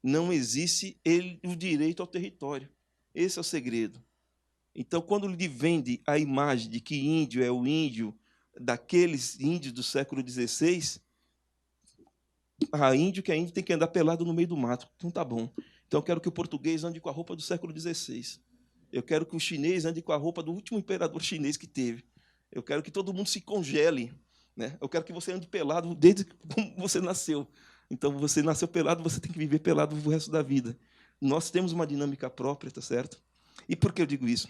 não existe o direito ao território. Esse é o segredo. Então, quando lhe vende a imagem de que índio é o índio daqueles índios do século XVI, a índio que é índio tem que andar pelado no meio do mato. Então, tá bom. Então, eu quero que o português ande com a roupa do século XVI. Eu quero que o chinês ande com a roupa do último imperador chinês que teve. Eu quero que todo mundo se congele, né? Eu quero que você ande pelado desde que você nasceu. Então, você nasceu pelado, você tem que viver pelado o resto da vida. Nós temos uma dinâmica própria, tá certo? E por que eu digo isso?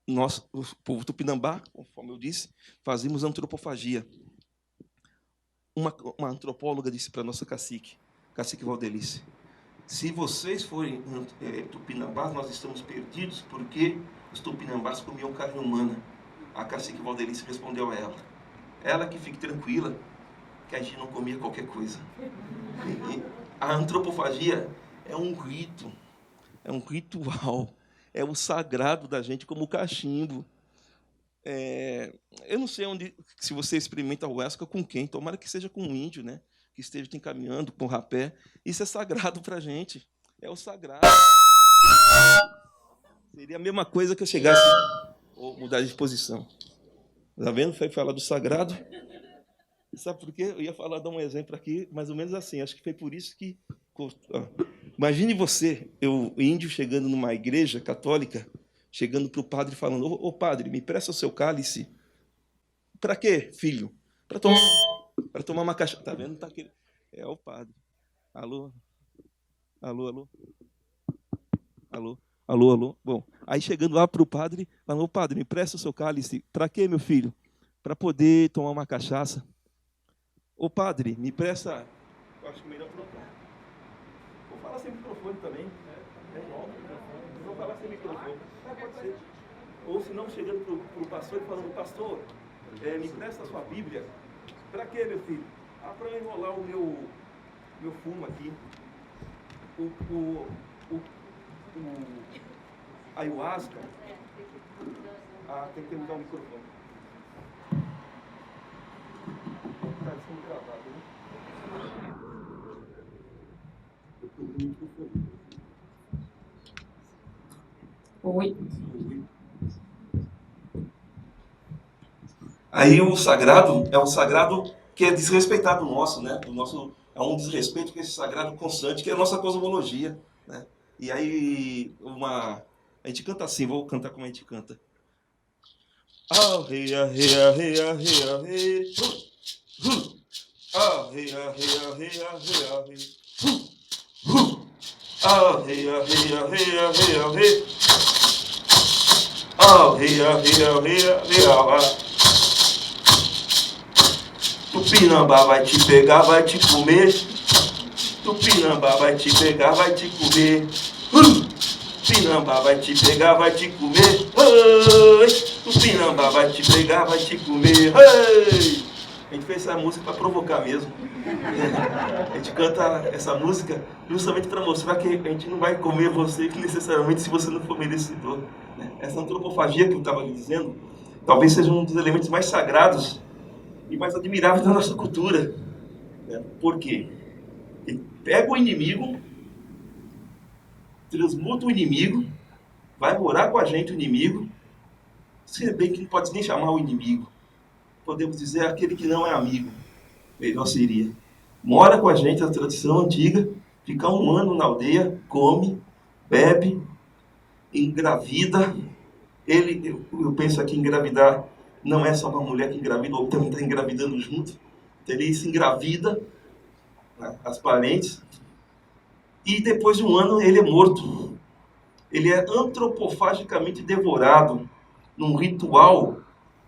Nós, o povo tupinambá, conforme eu disse, fazemos antropofagia. Uma antropóloga disse para a nossa cacique Valdelice, se vocês forem tupinambás, nós estamos perdidos porque os tupinambás comiam carne humana. A cacique Valdelice respondeu a ela, ela que fique tranquila, que a gente não comia qualquer coisa. E a antropofagia é um rito, é um ritual, é o sagrado da gente, como o cachimbo. Eu não sei se você experimenta a huasca com quem, tomara que seja com um índio, né? Que esteja te encaminhando com o rapé. Isso é sagrado para a gente, é o sagrado. Seria a mesma coisa que eu chegasse ou mudar de posição. Está vendo? Foi falar do sagrado. Sabe por quê? Eu ia dar um exemplo aqui, mais ou menos assim. Acho que foi por isso que... Imagine você, índio, chegando numa igreja católica, chegando para o padre falando, ô padre, me presta o seu cálice. Para quê, filho? Para tomar uma cachaça. Está vendo? Tá aqui. É o padre. Alô? Alô, alô? Alô? Alô, alô? Bom, aí chegando lá para o padre, falando, ô padre, me presta o seu cálice. Para quê, meu filho? Para poder tomar uma cachaça. Ô padre, me presta... Eu acho melhor trocar. Vou falar sem microfone também. Vou falar sem microfone. Pode ser. Ou se não, chegando para o pastor e falando, pastor, me presta a sua Bíblia. Para quê, meu filho? Para eu enrolar o meu fumo aqui. A ayahuasca. Tem que mudar o microfone. Está sendo gravado, né? Oi. Aí o sagrado é um sagrado que é desrespeitado nosso, né? É um desrespeito com esse sagrado constante, que é a nossa cosmologia, né? E aí a gente canta assim, vou cantar como a gente canta. Ah, rei, ah, rei, ah, rei, ah, rei, ah, rei. Ah, rei, ah, rei, ah, rei, ah, rei, ah, rei. Ah, rei, ah, rei, ah, rei, ah, rei, ah, rei. Ah, rei, ah, rei, ah, rei, ah, rei, ah, rei. Tupinambá vai te pegar, vai te comer. Tupinambá vai te pegar, vai te comer. Tupinambá vai te pegar, vai te comer. Tupinambá vai te pegar, vai te comer. A gente fez essa música para provocar mesmo. A gente canta essa música justamente para mostrar que a gente não vai comer você que necessariamente se você não for merecedor. Essa antropofagia que eu estava lhe dizendo, talvez seja um dos elementos mais sagrados e mais admiráveis da nossa cultura. Por quê? Ele pega o inimigo, transmuta o inimigo, vai morar com a gente o inimigo, se bem que não pode nem chamar o inimigo. Podemos dizer aquele que não é amigo. Melhor seria. Mora com a gente, a tradição antiga, fica um ano na aldeia, come, bebe, engravida. Eu penso que engravidar não é só uma mulher que engravida, ou também está engravidando junto. Ele se engravida, né, as parentes, e depois de um ano ele é morto. Ele é antropofagicamente devorado num ritual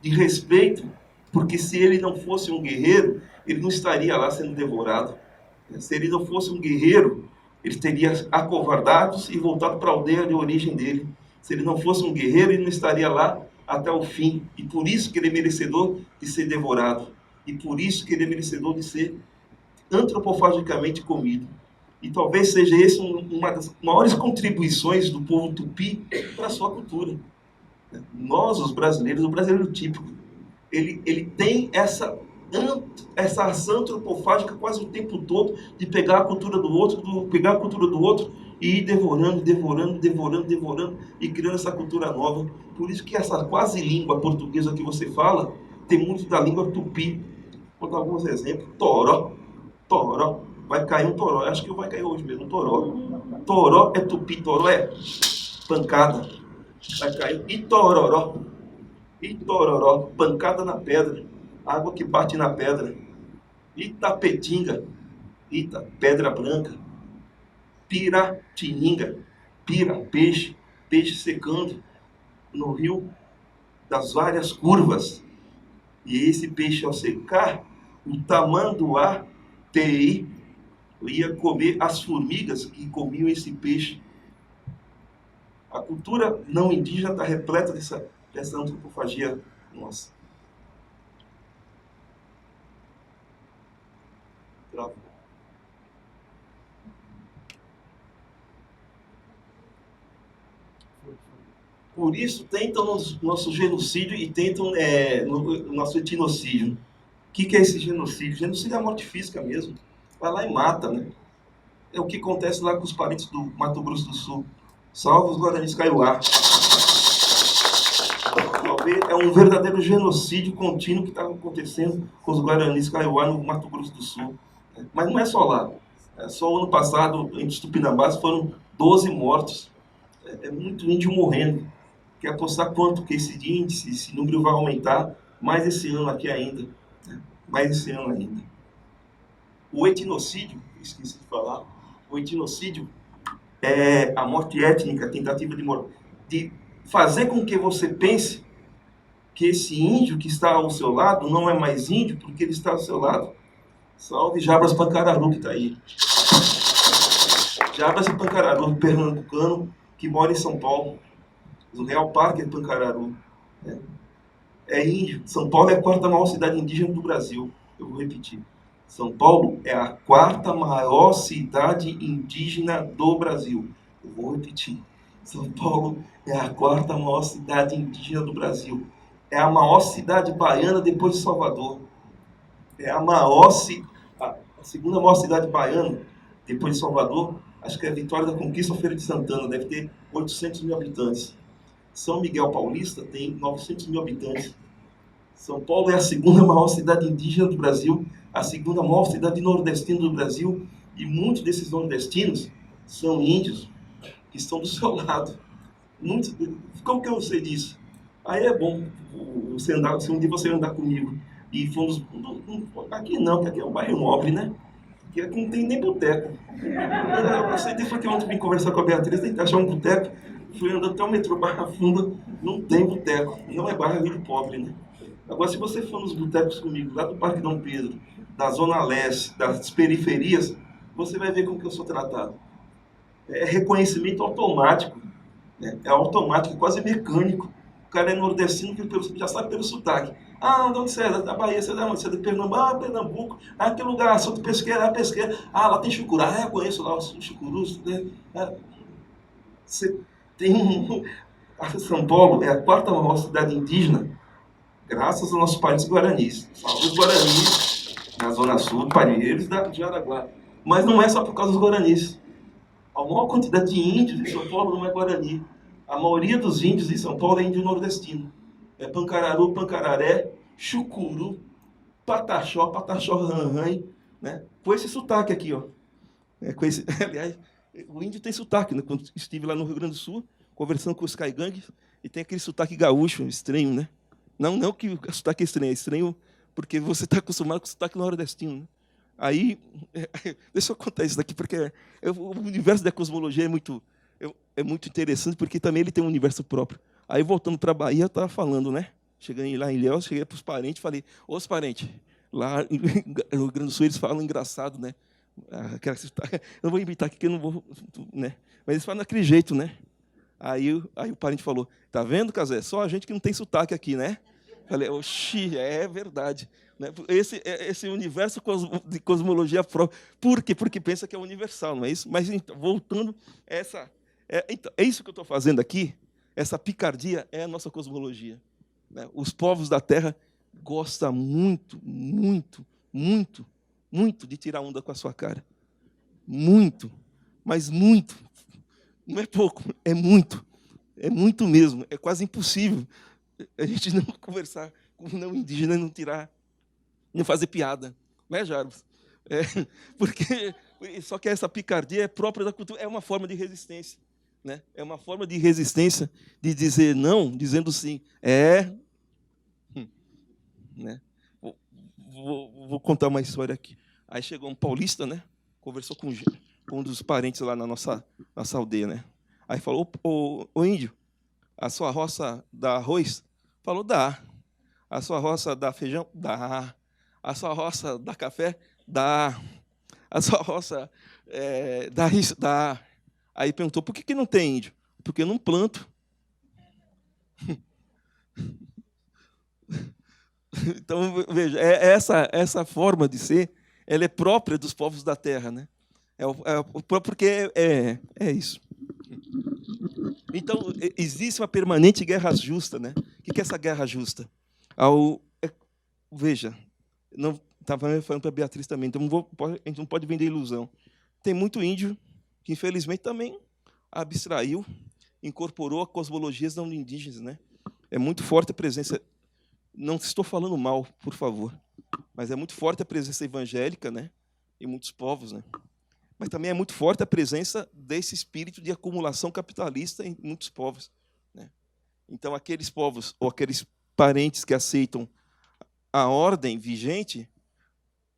de respeito, porque se ele não fosse um guerreiro, ele não estaria lá sendo devorado. Se ele não fosse um guerreiro, ele teria acovardado e voltado para a aldeia de origem dele. Se ele não fosse um guerreiro, ele não estaria lá até o fim. E por isso que ele é merecedor de ser devorado. E por isso que ele é merecedor de ser antropofagicamente comido. E talvez seja essa uma das maiores contribuições do povo tupi para a sua cultura. Nós, os brasileiros, o brasileiro típico, ele tem essa ação antropofágica quase o tempo todo de pegar a cultura do outro, e ir devorando, e criando essa cultura nova. Por isso que essa quase língua portuguesa que você fala tem muito da língua tupi. Vou dar alguns exemplos. Toró. Vai cair um toró. Acho que vai cair hoje mesmo um toró. Toró é tupi, toró é pancada. Vai cair Itororó. Pancada na pedra. Água que bate na pedra. Itapetinga. Pedra branca. Piratininga. Peixe secando no rio das várias curvas. E esse peixe, ao secar, o tamanduá tei ia comer as formigas que comiam esse peixe. A cultura não indígena está repleta dessa antropofagia nossa. Travou. Por isso, tentam o nosso genocídio e tentam o nosso etnocídio. O que é esse genocídio? Genocídio é a morte física mesmo. Vai lá e mata, né? É o que acontece lá com os parentes do Mato Grosso do Sul. Salvo os Guaranis Kaiowá. É um verdadeiro genocídio contínuo que está acontecendo com os Guaranis Kaiowá no Mato Grosso do Sul. Mas não é só lá. Só o ano passado, em Tupinambás, foram 12 mortos. É muito índio morrendo. Quer apostar quanto que esse índice, esse número vai aumentar mais esse ano aqui ainda. Mais esse ano ainda. O etnocídio, esqueci de falar, o etnocídio é a morte étnica, a tentativa de fazer com que você pense que esse índio que está ao seu lado não é mais índio porque ele está ao seu lado. Salve Jabras Pancararu que está aí. Jabras e Pancararu, pernambucano, que mora em São Paulo. O Real Parque é Pancararu. É índio. São Paulo é a quarta maior cidade indígena do Brasil. Eu vou repetir. São Paulo é a quarta maior cidade indígena do Brasil. Eu vou repetir. São Paulo é a quarta maior cidade indígena do Brasil. É a maior cidade baiana depois de Salvador. É a segunda maior cidade baiana depois de Salvador. Acho que é a Vitória da Conquista ou Feira de Santana. Deve ter 800 mil habitantes. São Miguel Paulista tem 900 mil habitantes. São Paulo é a segunda maior cidade indígena do Brasil, a segunda maior cidade nordestina do Brasil, e muitos desses nordestinos são índios que estão do seu lado. Como que eu sei disso? Aí é bom você andar, se um dia você andar comigo e fomos... Aqui não, porque aqui é um bairro nobre, né? Aqui não tem nem boteco. Você disse que ontem vim conversar com a Beatriz, tem que achar um boteco. Fui andando até o metrô Barra Funda, não tem boteco. Não é bairro de pobre, né? Agora, se você for nos botecos comigo, lá do Parque Dom Pedro, da Zona Leste, das periferias, você vai ver como que eu sou tratado. É reconhecimento automático. Né? É automático, é quase mecânico. O cara é nordestino, já sabe pelo sotaque. Ah, de onde você é? Da Bahia, você é de onde? Você é de Pernambuco? Ah, Pernambuco. Ah, que lugar? Sou de Pesqueira, Pesqueira. Ah, lá tem chucurá. Ah, eu conheço lá os chucurus. Né? Você tem São Paulo é a quarta maior cidade indígena, graças aos nossos parentes guaranis. Salve os guaranis, na Zona Sul, Palheiros de Araguá. Mas não é só por causa dos guaranis. A maior quantidade de índios em São Paulo não é guarani. A maioria dos índios em São Paulo é índio nordestino. É Pancararu, Pancararé, Chucuru, Pataxó, Ranhã, né? Com esse sotaque aqui, ó. Aliás, o índio tem sotaque, né? Quando estive lá no Rio Grande do Sul, conversando com os caigangues, e tem aquele sotaque gaúcho, estranho, né? Não que o sotaque é estranho porque você está acostumado com o sotaque nordestino, né? Aí, deixa eu contar isso daqui, porque o universo da cosmologia é muito interessante, porque também ele tem um universo próprio. Aí, voltando para a Bahia, eu estava falando, né? Chegando lá em Ilhéus, cheguei para os parentes, falei, ô, os parentes, lá no Rio Grande do Sul eles falam engraçado, né? Eu não vou imitar aqui, que eu não vou... Né? Mas eles falam daquele jeito, né? Aí o parente falou, tá vendo, Casé? Só a gente que não tem sotaque aqui, né? Falei, oxi, é verdade. Né? Esse universo de cosmologia própria. Por quê? Porque pensa que é universal, não é isso? Mas, então, voltando, é isso que eu estou fazendo aqui, essa picardia é a nossa cosmologia. Né? Os povos da Terra gostam muito, muito, muito, muito de tirar onda com a sua cara. Muito, mas muito. Não é pouco, é muito. É muito mesmo. É quase impossível a gente não conversar com um não indígena e não fazer piada. Não é, Jarbas? Porque só que essa picardia é própria da cultura, é uma forma de resistência. Né? É uma forma de resistência de dizer não, dizendo sim. Né? Vou contar uma história aqui. Aí chegou um paulista, né? Conversou com um dos parentes lá na nossa aldeia. Né? Aí falou, ô índio, a sua roça dá arroz? Falou, dá. A sua roça dá feijão? Dá. A sua roça dá café? Dá. A sua roça dá isso? Dá. Aí perguntou, por que não tem índio? Porque eu não planto. Então, veja, essa forma de ser, ela é própria dos povos da Terra. Né? Porque é isso. Então, existe uma permanente guerra justa. Né? O que é essa guerra justa? Veja, estava falando para a Beatriz também, então a gente não pode vender ilusão. Tem muito índio que, infelizmente, também abstraiu, incorporou a cosmologias não indígenas. Né? É muito forte a presença, não estou falando mal, por favor, mas é muito forte a presença evangélica, né? Em muitos povos. Né? Mas também é muito forte a presença desse espírito de acumulação capitalista em muitos povos. Né? Então, aqueles povos, ou aqueles parentes que aceitam a ordem vigente,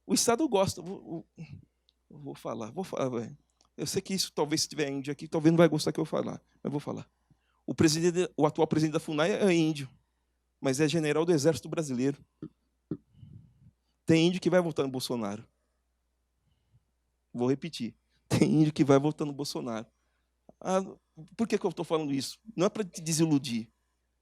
o Estado gosta. Vou falar. Eu sei que isso, talvez, se tiver índio aqui, talvez não vai gostar que eu falar, mas vou falar. O atual presidente da FUNAI é índio, mas é general do Exército Brasileiro. Tem índio que vai votar no Bolsonaro. Vou repetir. Tem índio que vai votar no Bolsonaro. Por que eu estou falando isso? Não é para te desiludir.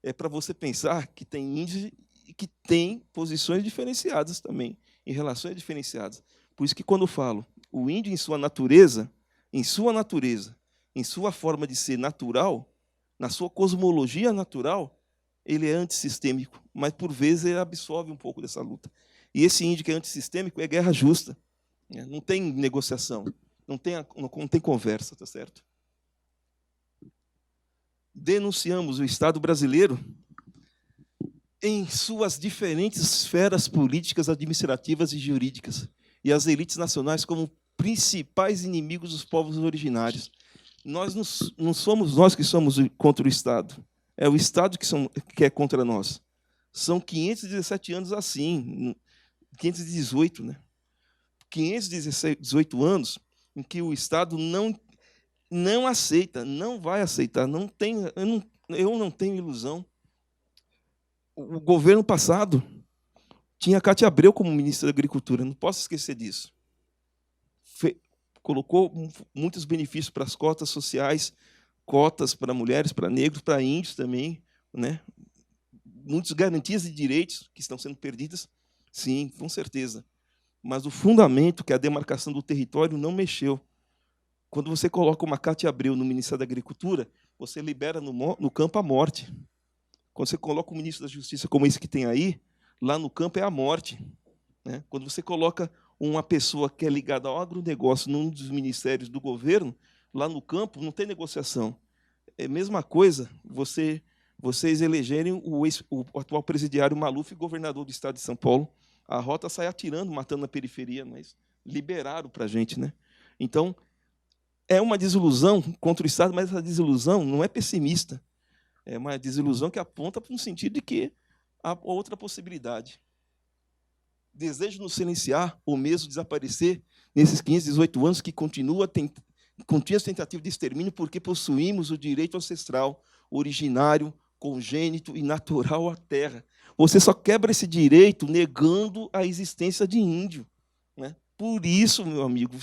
É para você pensar que tem índios que têm posições diferenciadas também, em relações diferenciadas. Por isso que, quando eu falo, o índio, em sua natureza, em sua forma de ser natural, na sua cosmologia natural, ele é antissistêmico, mas, por vezes, ele absorve um pouco dessa luta. E esse índio que é antissistêmico é guerra justa. Não tem negociação, não tem conversa, tá certo? Denunciamos o Estado brasileiro em suas diferentes esferas políticas, administrativas e jurídicas, e as elites nacionais como principais inimigos dos povos originários. Não somos nós que somos contra o Estado, é o Estado que é contra nós. São 517 anos assim, 518, né? 518 anos em que o Estado não aceita, não vai aceitar, eu não tenho ilusão. O governo passado tinha Cátia Abreu como ministra da Agricultura, não posso esquecer disso. Colocou muitos benefícios para as cotas sociais, cotas para mulheres, para negros, para índios também, né? Muitas garantias de direitos que estão sendo perdidas, sim, com certeza. Mas o fundamento, que é a demarcação do território, não mexeu. Quando você coloca uma Cátia Abreu no Ministério da Agricultura, você libera no campo a morte. Quando você coloca o ministro da Justiça como esse que tem aí, lá no campo é a morte. Né? Quando você coloca uma pessoa que é ligada ao agronegócio num dos ministérios do governo, lá no campo não tem negociação. É a mesma coisa vocês elegerem o atual presidiário Maluf, governador do estado de São Paulo. A rota sai atirando, matando na periferia, mas liberaram para a gente. Né? Então, é uma desilusão contra o Estado, mas essa desilusão não é pessimista. É uma desilusão que aponta para um sentido de que há outra possibilidade. Desejo nos silenciar ou mesmo desaparecer nesses 15, 18 anos que continua contínuas tentativas de extermínio porque possuímos o direito ancestral, originário, congênito e natural à terra. Você só quebra esse direito negando a existência de índio, né? Por isso, meu amigo,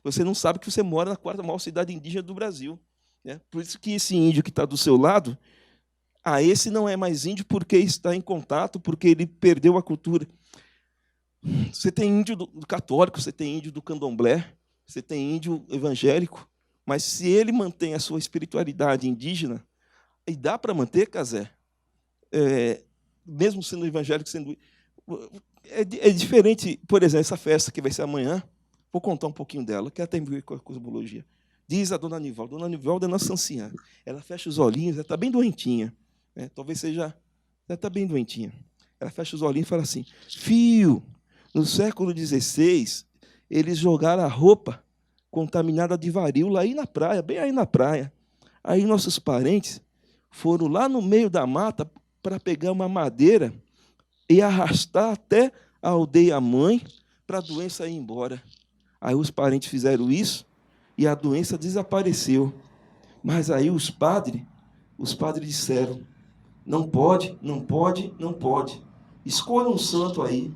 você não sabe que você mora na quarta maior cidade indígena do Brasil, né? Por isso que esse índio que está do seu lado, esse não é mais índio porque está em contato, porque ele perdeu a cultura. Você tem índio do católico, você tem índio do candomblé, você tem índio evangélico, mas se ele mantém a sua espiritualidade indígena, e dá para manter, Cazé, mesmo sendo evangélico, é diferente. Por exemplo, essa festa que vai ser amanhã, vou contar um pouquinho dela, que ela tem a ver com a cosmologia. Diz a Dona Nivalda. Dona Nivalda é nossa anciã. Ela fecha os olhinhos, ela está bem doentinha. Né? Talvez seja... Ela está bem doentinha. Ela fecha os olhinhos e fala assim, filho, no século XVI, eles jogaram a roupa contaminada de varíola aí na praia, bem aí na praia. Aí nossos parentes foram lá no meio da mata para pegar uma madeira e arrastar até a aldeia-mãe para a doença ir embora. Aí os parentes fizeram isso e a doença desapareceu. Mas aí os padres disseram, não pode, não pode, não pode. Escolha um santo aí.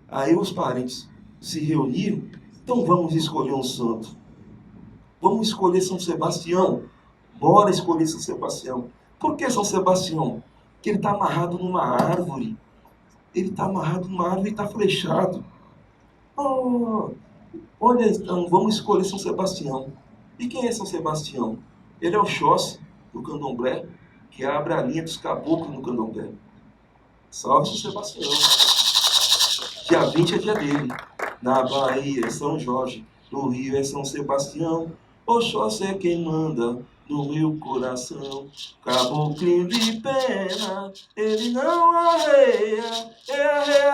Aí os parentes se reuniram, então vamos escolher um santo. Vamos escolher São Sebastião. Bora escolher São Sebastião. Por que São Sebastião? Porque ele está amarrado numa árvore. Ele está amarrado numa árvore e está flechado. Oh, olha, então, vamos escolher São Sebastião. E quem é São Sebastião? Ele é o Xóssi do candomblé, que abre a linha dos caboclos no candomblé. Salve São Sebastião. Dia 20 é dia dele. Na Bahia é São Jorge, no Rio é São Sebastião. Oxóssi é quem manda no meu coração. Caboclinho de pena, ele não arreia,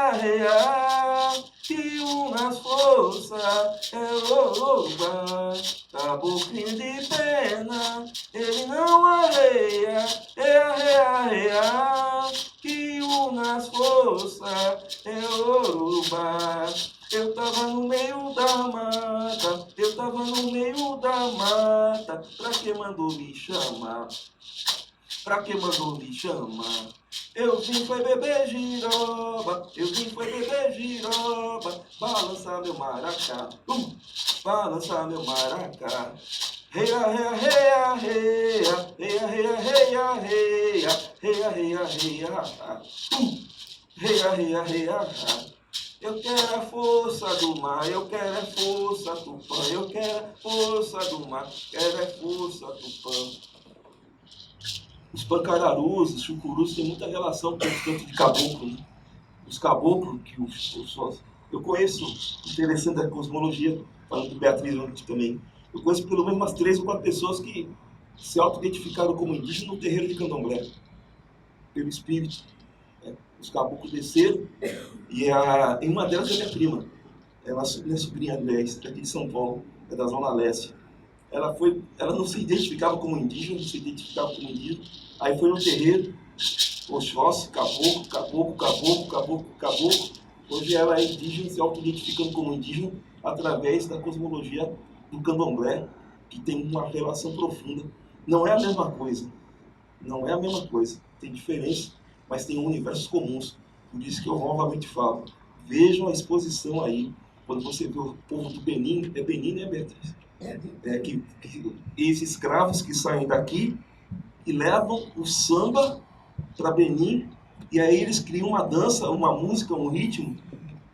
arreia, que umas forças é oba. Caboclinho de pena, ele não arreia, arreia, que umas forças é oba. Eu tava no meio da mata, eu tava no meio da mata. Pra que mandou me chamar? Pra que mandou me chamar? Eu vim foi beber giroba, eu vim foi beber giroba. Balançar meu maracá, balançar meu maracá. Reia, reia, reia, reia, reia, reia, reia, reia, reia, reia, reia, reia, reia, reia. Eu quero a força do mar, eu quero a força do pão, eu quero a força do mar, quero a força do pão. Os pancararus, os chucurus têm muita relação com os cantos de caboclo. Né? Os caboclos, eu conheço, interessante da cosmologia, falando de Beatriz antes também, eu conheço pelo menos umas 3 ou 4 pessoas que se auto-identificaram como indígenas no terreiro de candomblé, pelo espírito. Os caboclos desceram, e uma delas é minha prima. Ela é minha sobrinha, aliás, daqui de São Paulo, é da Zona Leste. Ela não se identificava como indígena, não se identificava como indígena. Aí foi no terreiro, Oxóssi, caboclo. Hoje ela é indígena, se auto-identificando como indígena através da cosmologia do candomblé, que tem uma relação profunda. Não é a mesma coisa. Não é a mesma coisa. Tem diferença, mas tem universos comuns. Por isso que eu novamente falo, vejam a exposição aí, quando você vê o povo do Benin, é Benin, né, Beatriz? Esses escravos que saem daqui e levam o samba para Benin, e aí eles criam uma dança, uma música, um ritmo,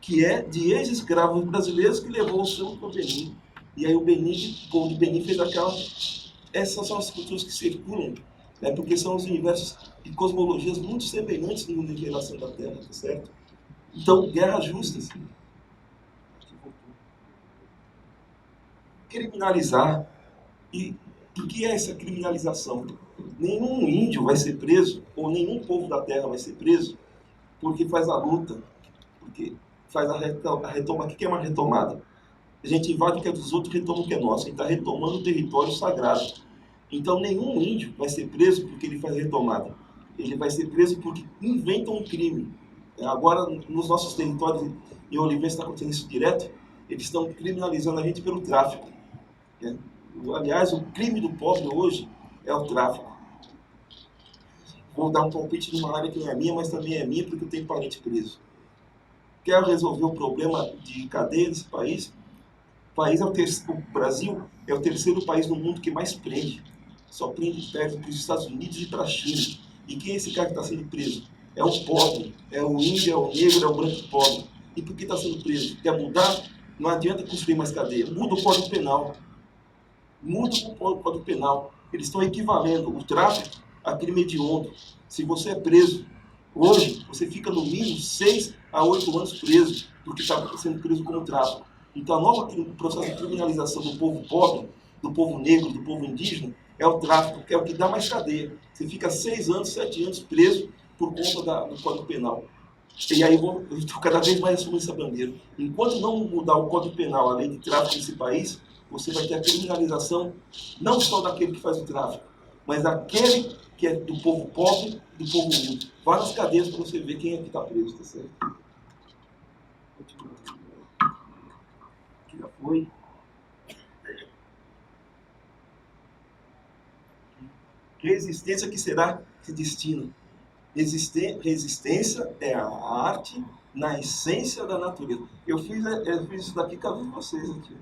que é de ex-escravos brasileiros que levou o samba para Benin. E aí o povo do Benin fez aquela... Essas são as culturas que circulam, né, porque são os universos e cosmologias muito semelhantes no mundo de relação da Terra, tá certo? Então, guerras justas. Criminalizar. E o que é essa criminalização? Nenhum índio vai ser preso, ou nenhum povo da Terra vai ser preso, porque faz a luta, porque faz a retoma. O que é uma retomada? A gente invade o que é dos outros e retoma o que é nosso. A gente está retomando o território sagrado. Então, nenhum índio vai ser preso porque ele faz retomada. Ele vai ser preso porque inventa um crime. Agora, nos nossos territórios, em Oliveira está acontecendo isso direto, eles estão criminalizando a gente pelo tráfico. Aliás, o crime do pobre hoje é o tráfico. Vou dar um palpite numa área que não é minha, mas também é minha porque eu tenho parente preso. Quer resolver o problema de cadeia desse país? O Brasil é o terceiro país no mundo que mais prende. Só prende perto para os Estados Unidos e para a China. E quem é esse cara que está sendo preso? É o pobre, é o índio, é o negro, é o branco pobre. E por que está sendo preso? Quer mudar? Não adianta construir mais cadeia. Muda o Código Penal. Muda o Código Penal. Eles estão equivalendo o tráfico a crime hediondo. Se você é preso hoje, você fica no mínimo 6 a 8 anos preso, porque está sendo preso como tráfico. Então, o processo de criminalização do povo pobre, do povo negro, do povo indígena, é o tráfico, que é o que dá mais cadeia. Você fica 6 anos, 7 anos preso por conta do Código Penal. E aí eu estou cada vez mais assumindo essa bandeira. Enquanto não mudar o Código Penal, a lei de tráfico nesse país, você vai ter a criminalização não só daquele que faz o tráfico, mas daquele que é do povo pobre, do povo humilde. Vá nas cadeias para você ver quem é que está preso, tá certo? Aqui já foi. Resistência que será que se destina. Resistência é a arte na essência da natureza. Eu fiz isso daqui com vocês aqui.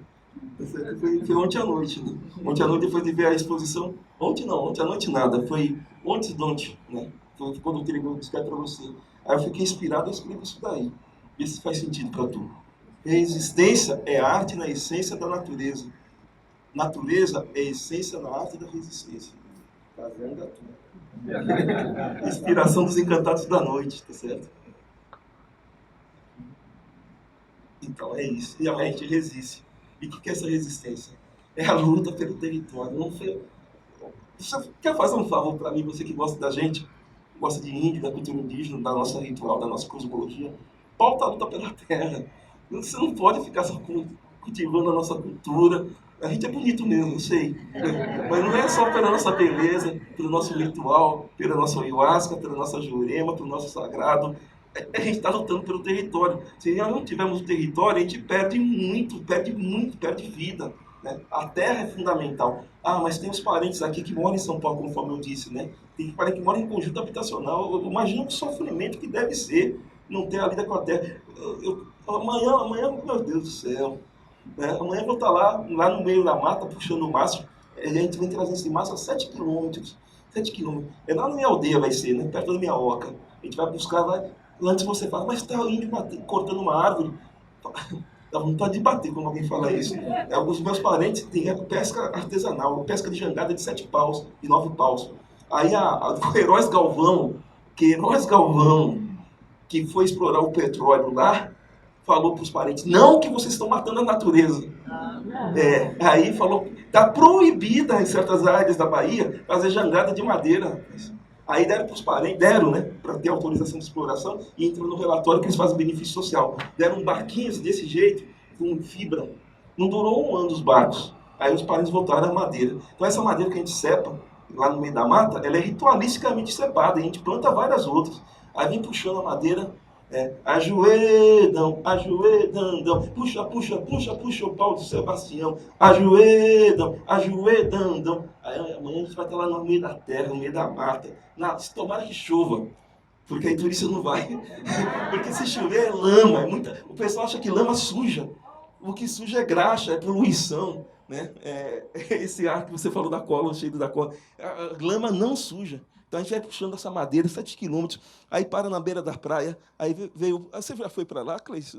Foi ontem à noite, né? Ontem à noite, depois de ver a exposição. Ontem à noite nada. Foi ontem, né? Foi quando eu tirei o disquete para você. Aí eu fiquei inspirado a escrever isso daí. Vê se faz sentido para tu. Resistência é a arte na essência da natureza. Natureza é a essência na arte da resistência. Tá vendo? Inspiração dos encantados da noite, tá certo? Então é isso. E a gente resiste. E o que é essa resistência? É a luta pelo território. Não foi... Você quer fazer um favor para mim, você que gosta da gente, gosta de índio, da cultura indígena, da nossa ritual, da nossa cosmologia? Pauta a luta pela terra. Você não pode ficar só cultivando a nossa cultura. A gente é bonito mesmo, eu sei. Mas não é só pela nossa beleza, pelo nosso ritual, pela nossa ayahuasca, pela nossa jurema, pelo nosso sagrado. A gente está lutando pelo território. Se nós não tivermos território, a gente perde vida. Né? A terra é fundamental. Ah, mas tem os parentes aqui que moram em São Paulo, conforme eu disse, né? Tem parentes que moram em conjunto habitacional. Eu imagino o sofrimento que deve ser não ter a vida com a terra. Amanhã, meu Deus do céu. Amanhã eu vou estar lá no meio da mata, puxando o maço. A gente vem trazendo esse maço a 7 quilômetros. 7 quilômetros. É lá na minha aldeia, vai ser, né? Perto da minha oca. A gente vai buscar, antes você fala, mas está o índio cortando uma árvore. Dá vontade de bater quando alguém fala isso. Alguns meus parentes têm pesca artesanal, pesca de jangada de 7 paus, de 9 paus. Aí o Queiroz Galvão, que foi explorar o petróleo lá, falou para os parentes, não que vocês estão matando a natureza. Aí falou, está proibida em certas áreas da Bahia fazer jangada de madeira. Aí deram para os parentes, né, para ter autorização de exploração, e entrou no relatório que eles fazem benefício social. Deram barquinhos desse jeito, com fibra. Não durou um ano os barcos. Aí os parentes voltaram à madeira. Então essa madeira que a gente cepa, lá no meio da mata, ela é ritualisticamente cepada, e a gente planta várias outras. Aí vem puxando a madeira, ajoelham, puxa o pau do Sebastião, ajoelham. Aí amanhã a gente vai estar lá no meio da terra, no meio da mata. Se tomara que chova, porque aí turista não vai. Porque se chover é lama, o pessoal acha que lama suja. O que suja é graxa, é poluição. Né? Esse ar que você falou da cola, o cheiro da cola. A lama não suja. Então a gente vai puxando essa madeira, 7 quilômetros, aí para na beira da praia, aí veio... Você já foi para lá, Cleiton?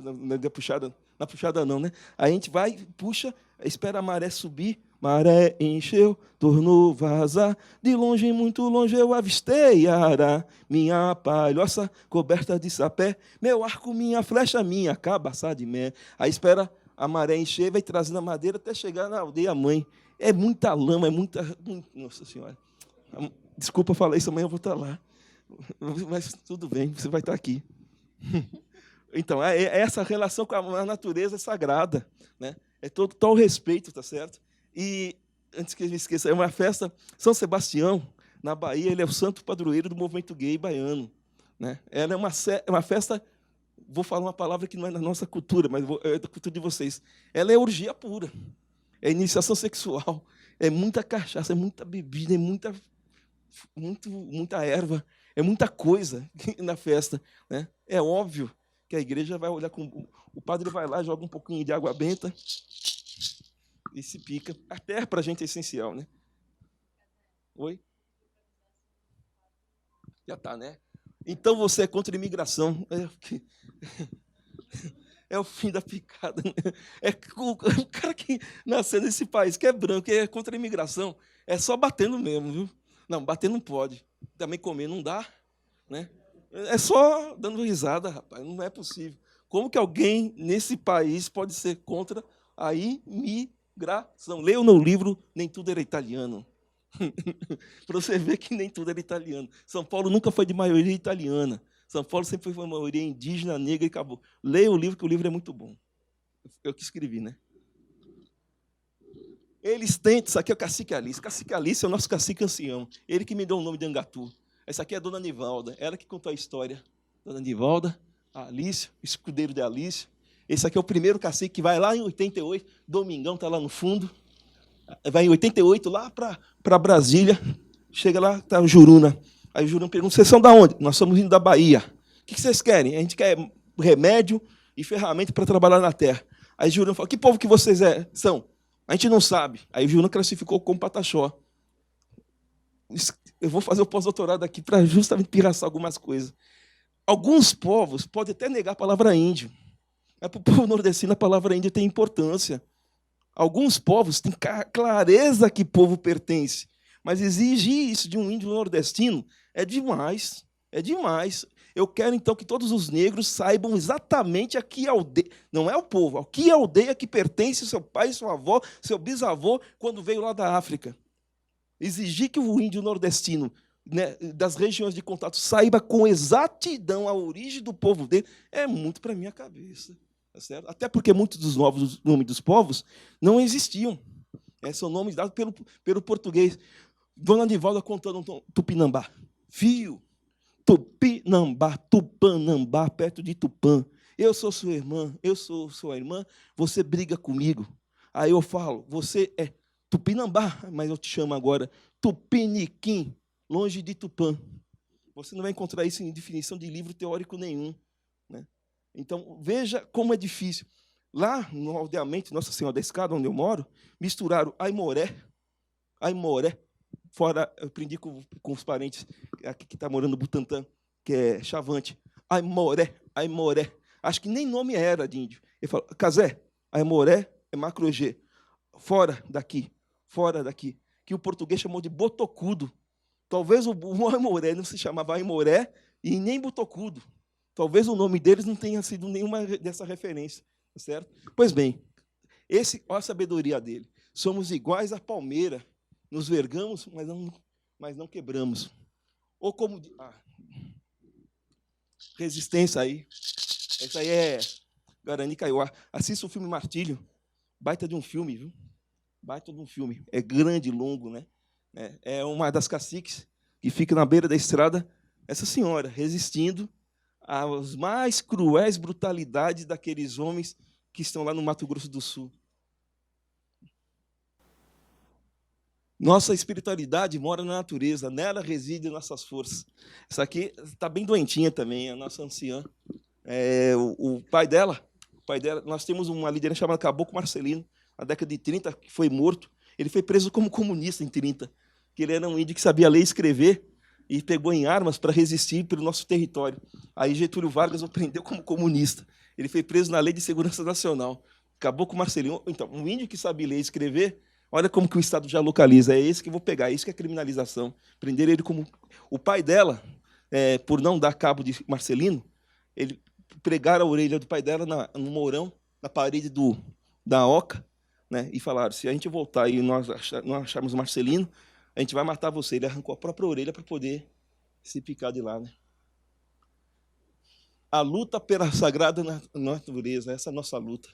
Na puxada não, né? Aí a gente vai, puxa, espera a maré subir, maré encheu, tornou vazar, de longe, muito longe, eu avistei Ará, minha palhoça coberta de sapé, meu arco, minha flecha, minha cabaça de mé. Aí espera a maré encher, vai trazendo a madeira até chegar na aldeia mãe. É muita lama, Nossa Senhora. Desculpa falar isso, amanhã eu vou estar lá. Mas tudo bem, você vai estar aqui. Então, essa relação com a natureza é sagrada. Né? É total respeito, tá certo? E, antes que eu me esqueça, é uma festa, São Sebastião, na Bahia, ele é o santo padroeiro do movimento gay baiano. Né? Ela é uma festa, vou falar uma palavra que não é da nossa cultura, mas é da cultura de vocês. Ela é orgia pura, é iniciação sexual, é muita cachaça, é muita bebida, é muita erva, é muita coisa na festa. Né? É óbvio que a igreja vai olhar com... O padre vai lá, joga um pouquinho de água benta e se pica. A terra, para a gente, é essencial. Né? Oi? Já está, né? Então você é contra a imigração. É o fim da picada. Né? É o cara que nasceu nesse país, que é branco, que é contra a imigração, é só batendo mesmo, viu? Não, bater não pode. Também comer não dá. Né? É só dando risada, rapaz. Não é possível. Como que alguém nesse país pode ser contra a imigração? Leia no livro Nem Tudo Era Italiano. Para você ver que nem tudo era italiano. São Paulo nunca foi de maioria italiana. São Paulo sempre foi uma maioria indígena, negra e acabou. Leia o livro, que o livro é muito bom. Eu que escrevi, né? Eles tentam... Isso aqui é o Cacique Alice. Cacique Alice é o nosso cacique ancião. Ele que me deu o nome de Angatu. Essa aqui é a Dona Nivalda. Ela que contou a história. Dona Nivalda, a Alice, o escudeiro de Alice. Esse aqui é o primeiro cacique que vai lá em 88. Domingão está lá no fundo. Vai em 88 lá para Brasília. Chega lá, está o Juruna. Aí o Juruna pergunta, vocês são da onde? Nós somos vindo da Bahia. O que vocês querem? A gente quer remédio e ferramenta para trabalhar na terra. Aí o Juruna fala, que povo que vocês são? A gente não sabe. Aí o Juruna classificou como Pataxó. Eu vou fazer o pós-doutorado aqui para justamente pirraçar algumas coisas. Alguns povos podem até negar a palavra índio. Mas para o povo nordestino a palavra índio tem importância. Alguns povos têm clareza que povo pertence. Mas exigir isso de um índio nordestino é demais. É demais. Eu quero, então, que todos os negros saibam exatamente a que aldeia, não é o povo, a que aldeia que pertence seu pai, sua avó, seu bisavô, quando veio lá da África. Exigir que o índio nordestino, né, das regiões de contato, saiba com exatidão a origem do povo dele, é muito para a minha cabeça. Tá certo? Até porque muitos dos novos nomes dos povos não existiam. São nomes dados pelo português. Dona Nivalda contando um Tupinambá. Fio, Tupinambá, Tupanambá, perto de Tupã. Eu sou sua irmã, eu sou sua irmã, você briga comigo. Aí eu falo, você é Tupinambá, mas eu te chamo agora Tupiniquim, longe de Tupã. Você não vai encontrar isso em definição de livro teórico nenhum. Né? Então, veja como é difícil. Lá, no aldeamento Nossa Senhora da Escada, onde eu moro, misturaram Aimoré, fora, eu aprendi com os parentes aqui que estão morando no Butantã, que é Chavante. Aimoré. Acho que nem nome era de índio. Ele falou, Casé, Aimoré é Macrogê. Fora daqui. Que o português chamou de botocudo. Talvez o Aimoré não se chamava Aimoré e nem botocudo. Talvez o nome deles não tenha sido nenhuma dessa referência. Certo? Pois bem, olha a sabedoria dele. Somos iguais à palmeira. Nos vergamos, mas não quebramos. Ou como... resistência aí. Essa aí é Guarani Kaiowá. Assista o filme Martírio. Baita de um filme, viu? Baita de um filme. É grande, longo, né? É uma das caciques que fica na beira da estrada. Essa senhora, resistindo às mais cruéis brutalidades daqueles homens que estão lá no Mato Grosso do Sul. Nossa espiritualidade mora na natureza, nela residem nossas forças. Essa aqui está bem doentinha também, a nossa anciã. O pai dela, nós temos uma líder chamada Caboclo Marcelino, na década de 30, que foi morto. Ele foi preso como comunista em 30, que ele era um índio que sabia ler e escrever, e pegou em armas para resistir pelo nosso território. Aí Getúlio Vargas o prendeu como comunista. Ele foi preso na Lei de Segurança Nacional. Caboclo Marcelino. Então, um índio que sabia ler e escrever, olha como que o Estado já localiza. É esse que eu vou pegar, é isso que é criminalização. Prender ele como... O pai dela, por não dar cabo de Marcelino, ele pregaram a orelha do pai dela no mourão, na parede da oca, né, e falaram, se a gente voltar e nós acharmos Marcelino, a gente vai matar você. Ele arrancou a própria orelha para poder se picar de lá. Né? A luta pela sagrada natureza, essa é a nossa luta.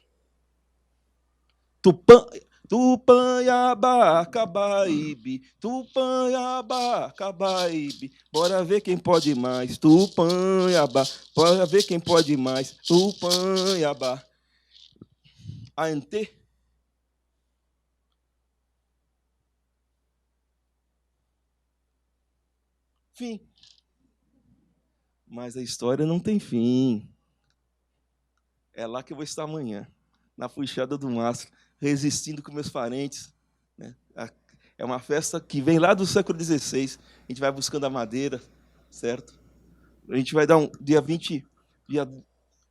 Tupã, Tupanhaba, Cabaíbe, Tupanhaba, Cabaíbe, bora ver quem pode mais, Tupanhaba, bora ver quem pode mais, Tupanhaba. Ante. Fim. Mas a história não tem fim. É lá que eu vou estar amanhã, na Puxada do Mastro, resistindo com meus parentes. Né? É uma festa que vem lá do século XVI. A gente vai buscando a madeira, certo? A gente vai dar dia 20.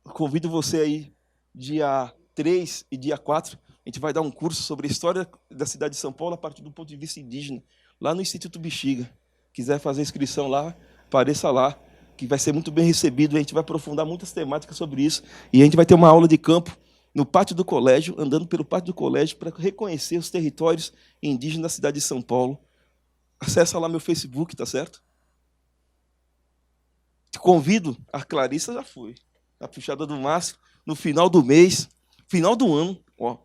Convido você aí, dia 3 e dia 4. A gente vai dar um curso sobre a história da cidade de São Paulo a partir do ponto de vista indígena, lá no Instituto Bexiga. Quiser fazer inscrição lá, apareça lá, que vai ser muito bem recebido. A gente vai aprofundar muitas temáticas sobre isso. E a gente vai ter uma aula de campo no pátio do colégio, andando pelo pátio do colégio, para reconhecer os territórios indígenas da cidade de São Paulo. Acessa lá meu Facebook, tá certo? Te convido, a Clarissa já foi, na Puxada do Mastro, no final do mês, final do ano. Ó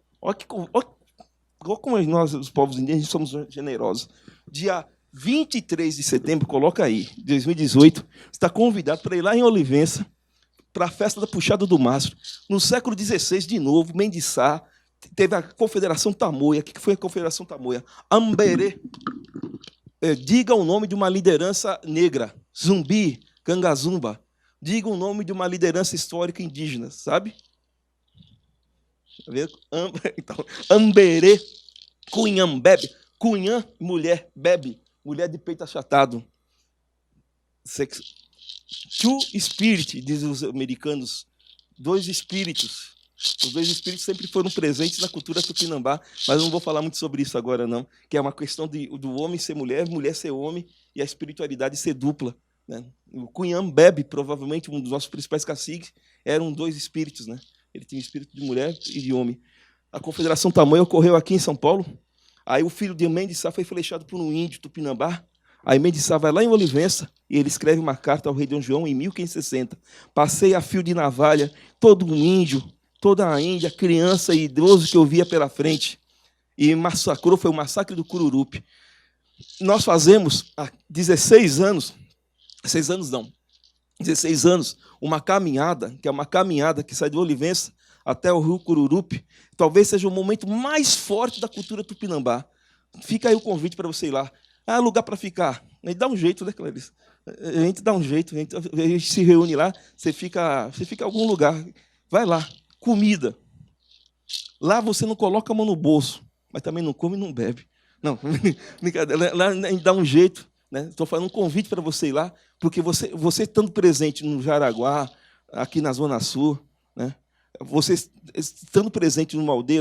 como nós, os povos indígenas, somos generosos. Dia 23 de setembro, coloca aí, 2018, você está convidado para ir lá em Olivença, para a festa da Puxada do Mastro. No século XVI, de novo, Mendiçá, teve a Confederação Tamoia. O que foi a Confederação Tamoia? Amberê. Diga o nome de uma liderança negra. Zumbi, Cangazumba. Diga o nome de uma liderança histórica indígena, sabe? Então, Amberê, Cunhã, bebe. Cunhã, mulher, bebe. Mulher de peito achatado. Two spirit, dizem os americanos. Dois espíritos. Os dois espíritos sempre foram presentes na cultura tupinambá, mas eu não vou falar muito sobre isso agora, não. Que é uma questão do homem ser mulher, mulher ser homem, e a espiritualidade ser dupla. Né? O Cunhã Bebe, provavelmente um dos nossos principais caciques, eram dois espíritos. Né? Ele tinha o espírito de mulher e de homem. A Confederação Tamoia ocorreu aqui em São Paulo. Aí o filho de Mendiçá foi flechado por um índio tupinambá. Aí Mendiçá vai lá em Olivença e ele escreve uma carta ao rei Dom João em 1560. Passei a fio de navalha todo um índio, toda a Índia, criança e idoso que eu via pela frente. E massacrou, foi o massacre do Cururupi. Nós fazemos há 16 anos, 6 anos não, 16 anos, uma caminhada, que é uma caminhada que sai de Olivença até o rio Cururupi. Talvez seja o momento mais forte da cultura tupinambá. Fica aí o convite para você ir lá. Ah, lugar para ficar. A gente dá um jeito, né, Clarice? A gente dá um jeito, a gente se reúne lá, você fica em algum lugar. Vai lá. Comida. Lá você não coloca a mão no bolso, mas também não come e não bebe. Não, brincadeira. Lá a gente dá um jeito. Estou fazendo um convite para você ir lá, porque você estando presente no Jaraguá, aqui na Zona Sul, né? Você estando presente numa aldeia,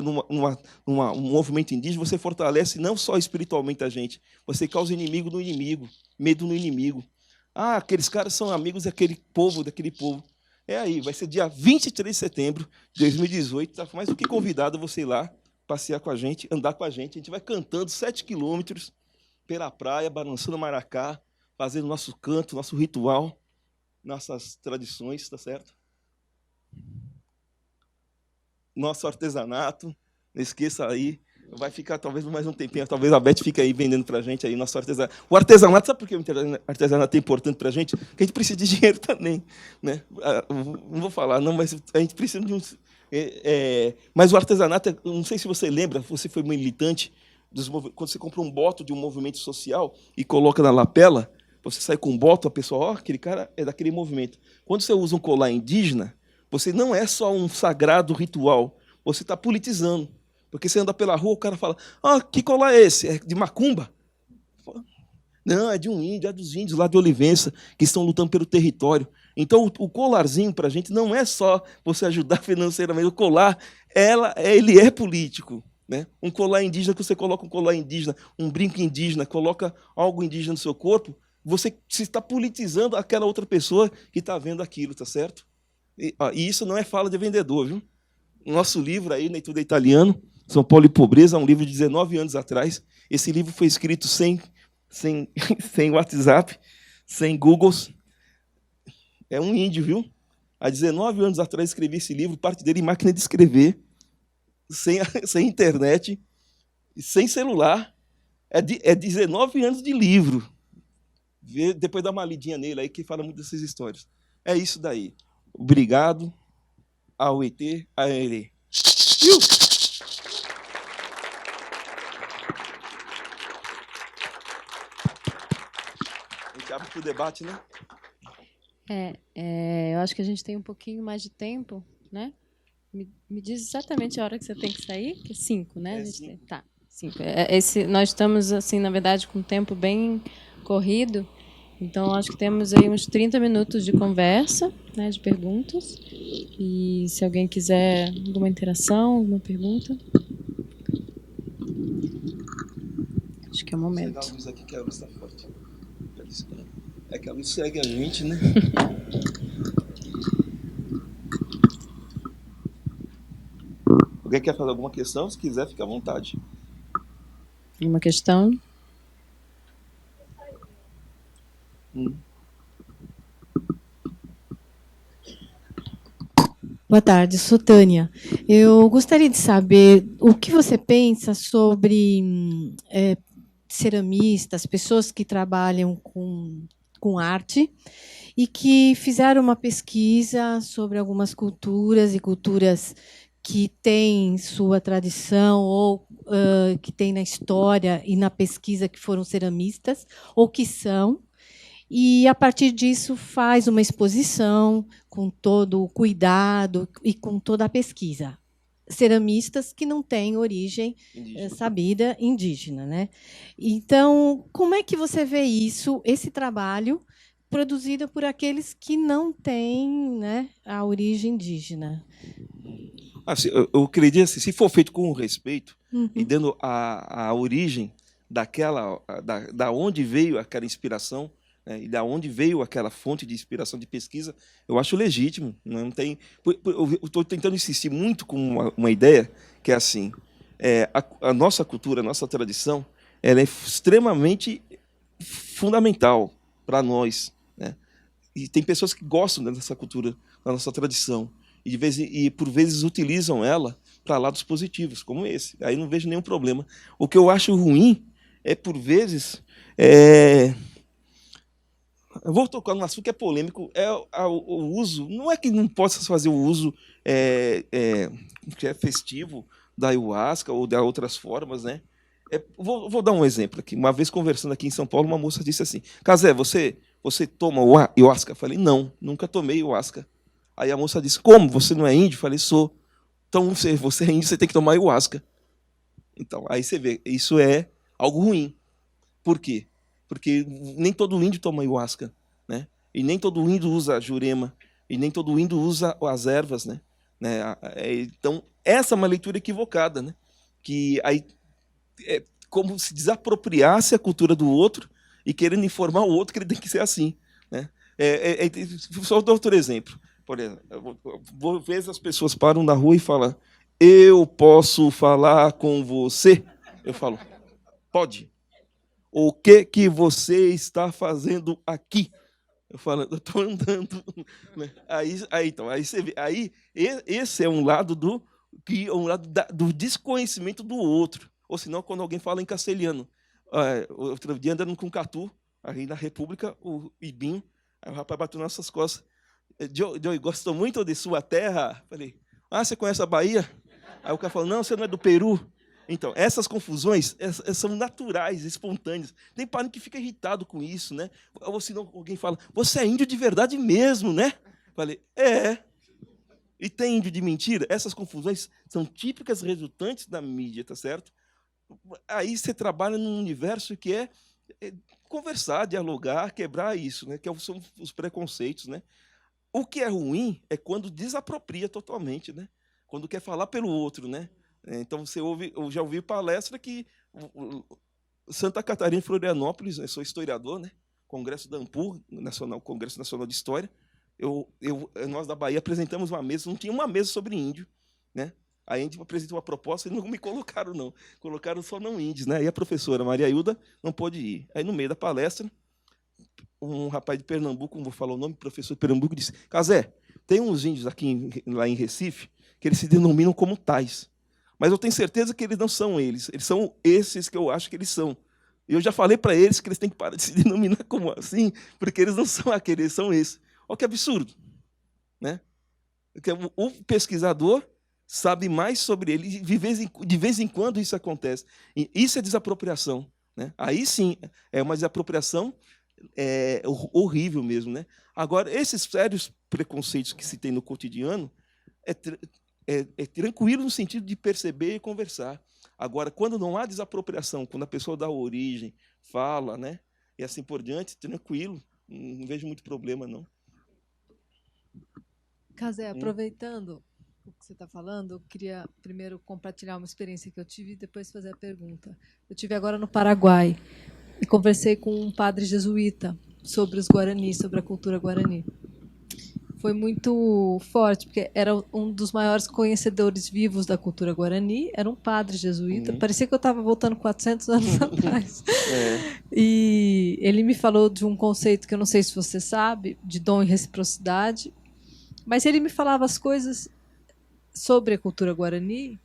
um movimento indígena, você fortalece não só espiritualmente a gente, você causa inimigo no inimigo, medo no inimigo. Ah, aqueles caras são amigos daquele povo. É aí, vai ser dia 23 de setembro de 2018, está mais do que convidado você ir lá, passear com a gente, andar com a gente vai cantando 7 quilômetros pela praia, balançando maracá, fazendo nosso canto, nosso ritual, nossas tradições, tá certo? Nosso artesanato, não esqueça aí, vai ficar talvez mais um tempinho, talvez a Beth fique aí vendendo para a gente aí nosso artesanato. O artesanato, sabe por que o artesanato é importante para a gente? Porque a gente precisa de dinheiro também. Né? Não vou falar, não, mas a gente precisa de um... mas o artesanato, não sei se você lembra, você foi militante, quando você compra um boto de um movimento social e coloca na lapela, você sai com um boto, a pessoa, aquele cara é daquele movimento. Quando você usa um colar indígena, você não é só um sagrado ritual, você está politizando. Porque você anda pela rua, o cara fala, que colar é esse? É de macumba? Não, é de um índio, é dos índios lá de Olivença, que estão lutando pelo território. Então, o colarzinho, para a gente, não é só você ajudar financeiramente. O colar, ele é político. Né? Um colar indígena, que você coloca um colar indígena, um brinco indígena, coloca algo indígena no seu corpo, você se está politizando aquela outra pessoa que está vendo aquilo, tá certo? E isso não é fala de vendedor, viu? Nosso livro aí, Neituda Italiano, São Paulo e Pobreza, é um livro de 19 anos atrás. Esse livro foi escrito sem WhatsApp, sem Googles. É um índio, viu? Há 19 anos atrás escrevi esse livro, parte dele em máquina de escrever. sem internet, sem celular. É 19 anos de livro. Depois dá uma lidinha nele aí, que fala muito dessas histórias. É isso daí. Obrigado ao ET, a ele. A gente abre para o debate, né? Eu acho que a gente tem um pouquinho mais de tempo, né? Me diz exatamente a hora que você tem que sair, que é 5, né? A gente 5. Tá, 5. Nós estamos, assim, na verdade, com um tempo bem corrido, então acho que temos aí uns 30 minutos de conversa, né, de perguntas. E se alguém quiser alguma interação, alguma pergunta. Acho que é o momento. Vou a luz aqui, que a luz está forte. É que a luz segue a gente, né? Alguém quer fazer alguma questão? Se quiser, fica à vontade. Uma questão? Boa tarde, sou Tânia. Eu gostaria de saber o que você pensa sobre ceramistas, pessoas que trabalham com arte e que fizeram uma pesquisa sobre algumas culturas e culturas que têm sua tradição ou que têm na história e na pesquisa que foram ceramistas ou que são, e, a partir disso, faz uma exposição com todo o cuidado e com toda a pesquisa. Ceramistas que não têm origem sabida indígena, né? Então, como é que você vê isso, esse trabalho produzido por aqueles que não têm, né, a origem indígena? Assim, eu acredito assim, se for feito com respeito e dando a origem da onde veio aquela inspiração, né, e da onde veio aquela fonte de inspiração de pesquisa, eu acho legítimo. Não tem. Eu estou tentando insistir muito com uma ideia que é assim: a nossa cultura, a nossa tradição, ela é extremamente fundamental para nós, né? E tem pessoas que gostam dessa cultura, da nossa tradição, e por vezes utilizam ela para lados positivos, como esse. Aí não vejo nenhum problema. O que eu acho ruim é, por vezes, eu vou tocar num assunto que é polêmico, o uso. Não é que não possa fazer o uso que é festivo da ayahuasca ou de outras formas, né? Vou dar um exemplo aqui. Uma vez conversando aqui em São Paulo, uma moça disse assim: Casé, você toma ayahuasca? Eu falei: não, nunca tomei ayahuasca. Aí a moça disse: como? Você não é índio? Eu falei: sou. Então, você é índio, você tem que tomar ayahuasca. Então, aí você vê, isso é algo ruim. Por quê? Porque nem todo índio toma ayahuasca, né? E nem todo índio usa jurema, e nem todo índio usa as ervas, né? Então, essa é uma leitura equivocada, né? Que aí é como se desapropriasse a cultura do outro e querendo informar o outro que ele tem que ser assim, né? Só dou outro exemplo. Por exemplo, às vezes as pessoas param na rua e falam: eu posso falar com você? Eu falo: pode. O que você está fazendo aqui? Eu falo: eu estou andando. Então, aí você vê, esse é um lado do desconhecimento do outro. Ou senão, quando alguém fala em castelhano. Outro dia, andando com o Catu, aí na República, o Ibinho, aí o rapaz bateu nas nossas costas. Eu gosto muito de sua terra. Falei: você conhece a Bahia? Aí o cara falou: não, você não é do Peru. Então, essas confusões são naturais, espontâneas. Tem pai que fica irritado com isso, né? Ou se não, alguém fala: você é índio de verdade mesmo, né? Falei: E tem índio de mentira? Essas confusões são típicas resultantes da mídia, tá certo? Aí você trabalha num universo que é conversar, dialogar, quebrar isso, né? Que são os preconceitos, né? O que é ruim é quando desapropria totalmente, né? Quando quer falar pelo outro, né? Então, eu já ouvi palestra que Santa Catarina, Florianópolis, eu sou historiador, né? Congresso da ANPUR, Congresso Nacional de História. Nós da Bahia apresentamos uma mesa, não tinha uma mesa sobre índio, né? Aí a gente apresentou uma proposta e não me colocaram, não. Colocaram só não índios, né? E a professora Maria Hilda não pôde ir. Aí, no meio da palestra, um rapaz de Pernambuco, não vou falar o nome, professor de Pernambuco, disse: Casé, tem uns índios lá em Recife que eles se denominam como tais. Mas eu tenho certeza que eles não são eles. Eles são esses que eu acho que eles são. Eu já falei para eles que eles têm que parar de se denominar como assim, porque eles não são aqueles, eles são esses. Olha que absurdo. Né? Porque o pesquisador sabe mais sobre ele, de vez em quando isso acontece. E isso é desapropriação. Né? Aí sim, é uma desapropriação horrível mesmo. Né? Agora, esses sérios preconceitos que se tem no cotidiano é tranquilo no sentido de perceber e conversar. Agora, quando não há desapropriação, quando a pessoa dá origem, fala, né, e assim por diante, tranquilo, não vejo muito problema, não. Casé, aproveitando o que você está falando, eu queria primeiro compartilhar uma experiência que eu tive e depois fazer a pergunta. Eu tive agora no Paraguai e conversei com um padre jesuíta sobre os Guarani, sobre a cultura Guarani. Foi muito forte, porque era um dos maiores conhecedores vivos da cultura Guarani, era um padre jesuíta, parecia que eu estava voltando 400 anos atrás. E ele me falou de um conceito que eu não sei se você sabe, de dom e reciprocidade, mas ele me falava as coisas sobre a cultura Guarani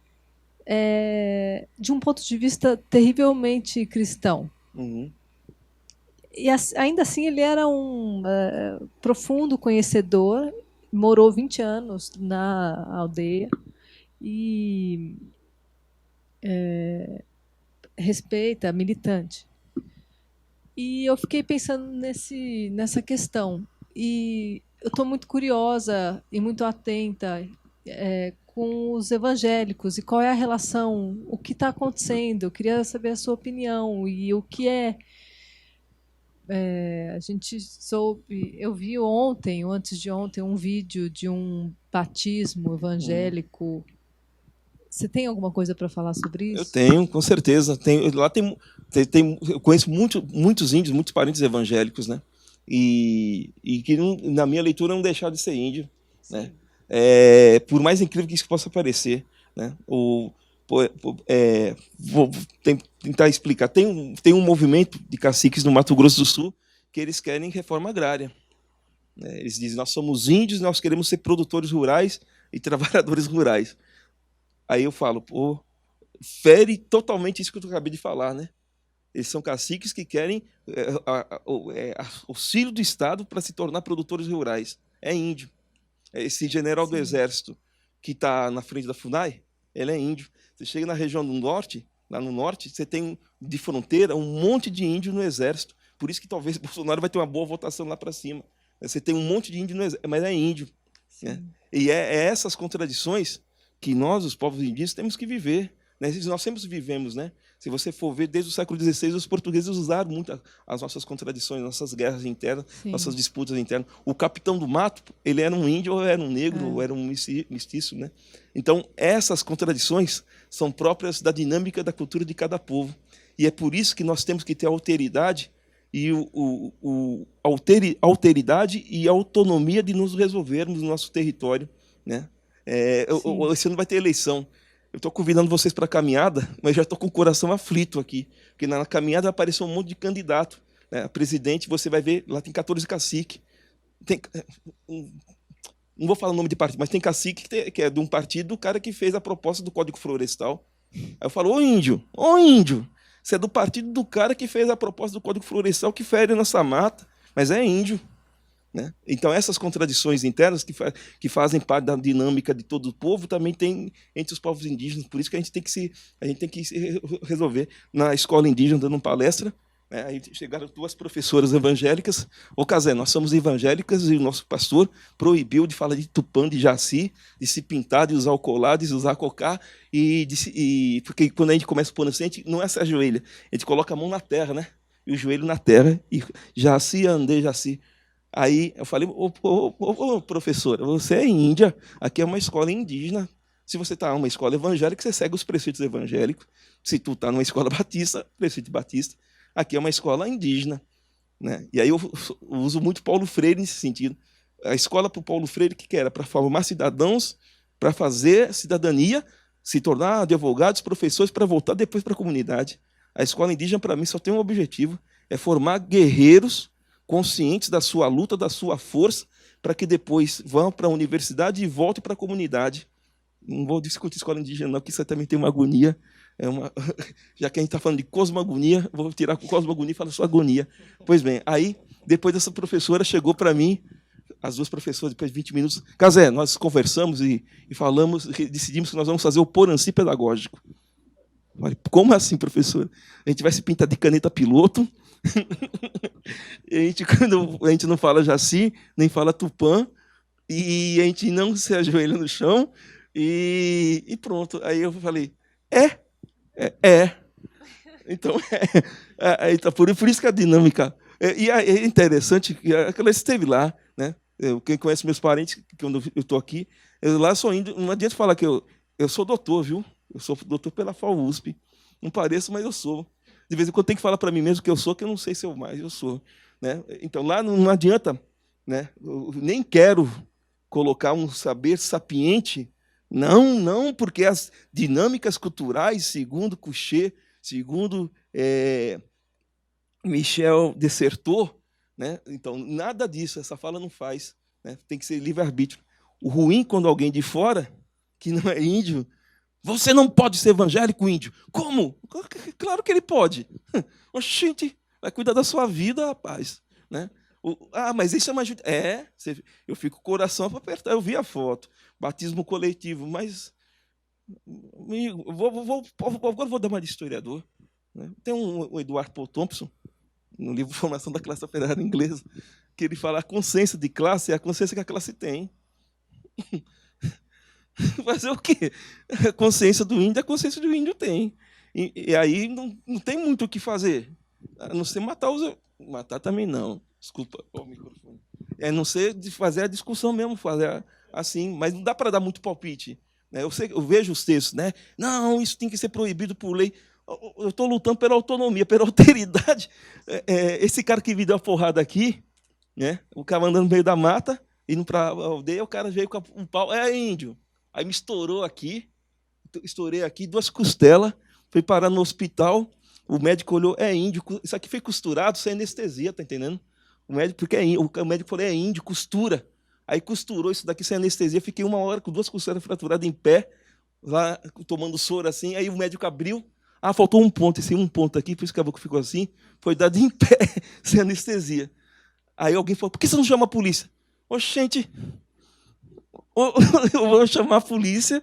de um ponto de vista terrivelmente cristão. E ainda assim ele era um profundo conhecedor, morou 20 anos na aldeia e respeita, militante. E eu fiquei pensando nessa questão. E eu estou muito curiosa e muito atenta com os evangélicos e qual é a relação, o que está acontecendo. Eu queria saber a sua opinião e o que a gente soube. Eu vi ontem, ou antes de ontem, um vídeo de um batismo evangélico. Você tem alguma coisa para falar sobre isso? Eu tenho, com certeza. Eu conheço muitos índios, muitos parentes evangélicos, né? E que na minha leitura não deixaram de ser índio, né? Por mais incrível que isso possa parecer, né? Vou tentar explicar. Tem um movimento de caciques no Mato Grosso do Sul que eles querem reforma agrária. Eles dizem: nós somos índios, nós queremos ser produtores rurais e trabalhadores rurais. Aí eu falo: fere totalmente isso que eu acabei de falar, né? Eles são caciques que querem auxílio do Estado para se tornar produtores rurais. É índio. Esse general do Exército que está na frente da FUNAI, ele é índio. Você chega na região do norte, lá no norte, você tem de fronteira um monte de índio no Exército. Por isso que talvez Bolsonaro vai ter uma boa votação lá para cima. Você tem um monte de índio no Exército, mas é índio. Né? E essas contradições que nós, os povos indígenas, temos que viver. Né? Nós sempre vivemos, né? Se você for ver, desde o século XVI, os portugueses usaram muito as nossas contradições, nossas guerras internas, nossas disputas internas. O capitão do mato, ele era um índio, ou era um negro, ou era um mestiço. Né? Então, essas contradições são próprias da dinâmica da cultura de cada povo. E é por isso que nós temos que ter a alteridade e alteridade e autonomia de nos resolvermos no nosso território. Né? Esse ano vai ter eleição. Eu estou convidando vocês para a caminhada, mas já estou com o coração aflito aqui, porque na caminhada apareceu um monte de candidato. Né? A presidente, você vai ver, lá tem 14 caciques. Não vou falar o nome de partido, mas tem cacique que é de um partido do cara que fez a proposta do Código Florestal. Aí eu falo: ô índio, você é do partido do cara que fez a proposta do Código Florestal que fere nossa mata, mas é índio. Né? Então, essas contradições internas que fazem parte da dinâmica de todo o povo também tem entre os povos indígenas. Por isso que a gente tem que se resolver. Na escola indígena, dando uma palestra, né? Aí chegaram 2 professoras evangélicas. Ô, Casé, nós somos evangélicas e o nosso pastor proibiu de falar de Tupã, de Jaci, de se pintar, de usar o colar, de usar cocá, porque quando a gente começa a pôr no centro, a gente não se ajoelha, a gente coloca a mão na terra, né? E o joelho na terra, e Jaci, andei, Jaci. Aí eu falei: professora, você é índia, aqui é uma escola indígena. Se você está numa escola evangélica, você segue os preceitos evangélicos. Se tu está numa escola batista, preceito batista. Aqui é uma escola indígena. Né? E aí eu uso muito Paulo Freire nesse sentido. A escola para o Paulo Freire, que era para formar cidadãos, para fazer cidadania, se tornar advogados, professores, para voltar depois para a comunidade. A escola indígena, para mim, só tem um objetivo: é formar guerreiros conscientes da sua luta, da sua força, para que depois vão para a universidade e voltem para a comunidade. Não vou discutir escola indígena, não, porque isso aí também tem uma agonia. Já que a gente está falando de cosmogonia, vou tirar com cosmogonia e falar só agonia. Pois bem, aí, depois dessa professora, chegou para mim, as duas professoras, depois de 20 minutos, Casé, nós conversamos e falamos, decidimos que nós vamos fazer o Poranci pedagógico. Falei, como assim, professor? A gente vai se pintar de caneta piloto, a gente não fala Jaci, nem fala Tupã, e a gente não se ajoelha no chão, e pronto. Aí eu falei, Então, então por isso que a dinâmica... E é interessante que ela esteve lá, né? Quem conhece meus parentes, quando eu estou aqui, eu lá sou índio, não adianta falar que eu sou doutor, viu? Eu sou doutor pela FAUSP. Não pareço, mas eu sou. De vez em quando tem que falar para mim mesmo que eu sou, que eu não sei se eu sou. Né? Então, lá não adianta, né? Eu nem quero colocar um saber sapiente, não, porque as dinâmicas culturais, segundo Couchet, segundo Michel Dessertot, né? Então, nada disso, essa fala não faz. Né? Tem que ser livre-arbítrio. O ruim, quando alguém de fora, que não é índio, você não pode ser evangélico índio. Como? Claro que ele pode. Oxente, vai cuidar da sua vida, rapaz. Né? Mas isso é uma... eu fico com o coração para apertar. Eu vi a foto. Batismo coletivo, mas... Agora vou dar uma de historiador. Né? Tem o Edward Paul Thompson, no livro Formação da Classe Operária Inglesa, que ele fala a consciência de classe é a consciência que a classe tem. Fazer o quê? A consciência do índio, a consciência do índio tem. E aí não tem muito o que fazer. A não ser matar os... Matar também não. Desculpa o microfone. É não ser de fazer a discussão mesmo, fazer assim, mas não dá para dar muito palpite. Né? Eu vejo os textos, né? Não, isso tem que ser proibido por lei. Eu estou lutando pela autonomia, pela alteridade. Esse cara que me deu a porrada aqui, né? O cara andando no meio da mata, indo para a aldeia, o cara veio com um pau. É índio. Aí me estourou aqui, estourei aqui, 2 costelas, fui parar no hospital, o médico olhou, é índio, isso aqui foi costurado sem anestesia, tá entendendo? O médico, porque o médico falou, é índio, costura. Aí costurou isso daqui sem anestesia, fiquei 1 hora com 2 costelas fraturadas em pé, lá tomando soro assim, aí o médico abriu, faltou um ponto, esse um ponto aqui, por isso que a boca ficou assim, foi dado em pé, sem anestesia. Aí alguém falou, por que você não chama a polícia? Oxente, eu vou chamar a polícia,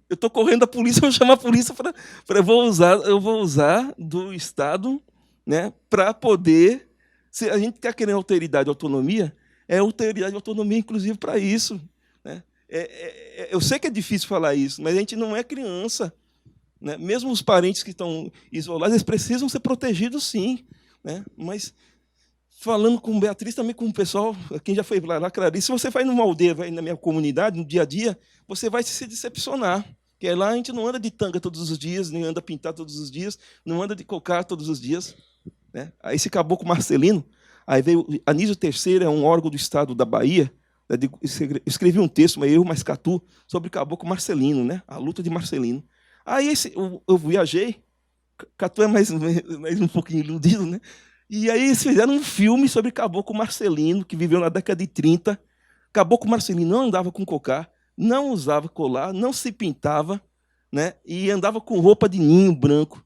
eu estou correndo da polícia, eu vou chamar a polícia eu vou usar do Estado, né, para poder... Se a gente quer querer alteridade e autonomia, é alteridade e autonomia, inclusive, para isso. Né? Eu sei que é difícil falar isso, mas a gente não é criança. Né? Mesmo os parentes que estão isolados, eles precisam ser protegidos, sim. Né? Mas, falando com Beatriz, também com o pessoal, quem já foi lá, Clarice, se você vai numa aldeia, vai na minha comunidade, no dia a dia, você vai se decepcionar. Porque lá a gente não anda de tanga todos os dias, nem anda pintado todos os dias, não anda de cocar todos os dias. Né? Aí esse caboclo Marcelino, aí veio Anísio III, é um órgão do Estado da Bahia, escrevi um texto, mas eu, mais Catu, sobre caboclo Marcelino, né? A luta de Marcelino. Aí eu viajei, Catu é mais um pouquinho iludido, né? E aí eles fizeram um filme sobre caboclo Marcelino, que viveu na década de 30. Caboclo Marcelino não andava com cocá, não usava colar, não se pintava, né? E andava com roupa de ninho branco.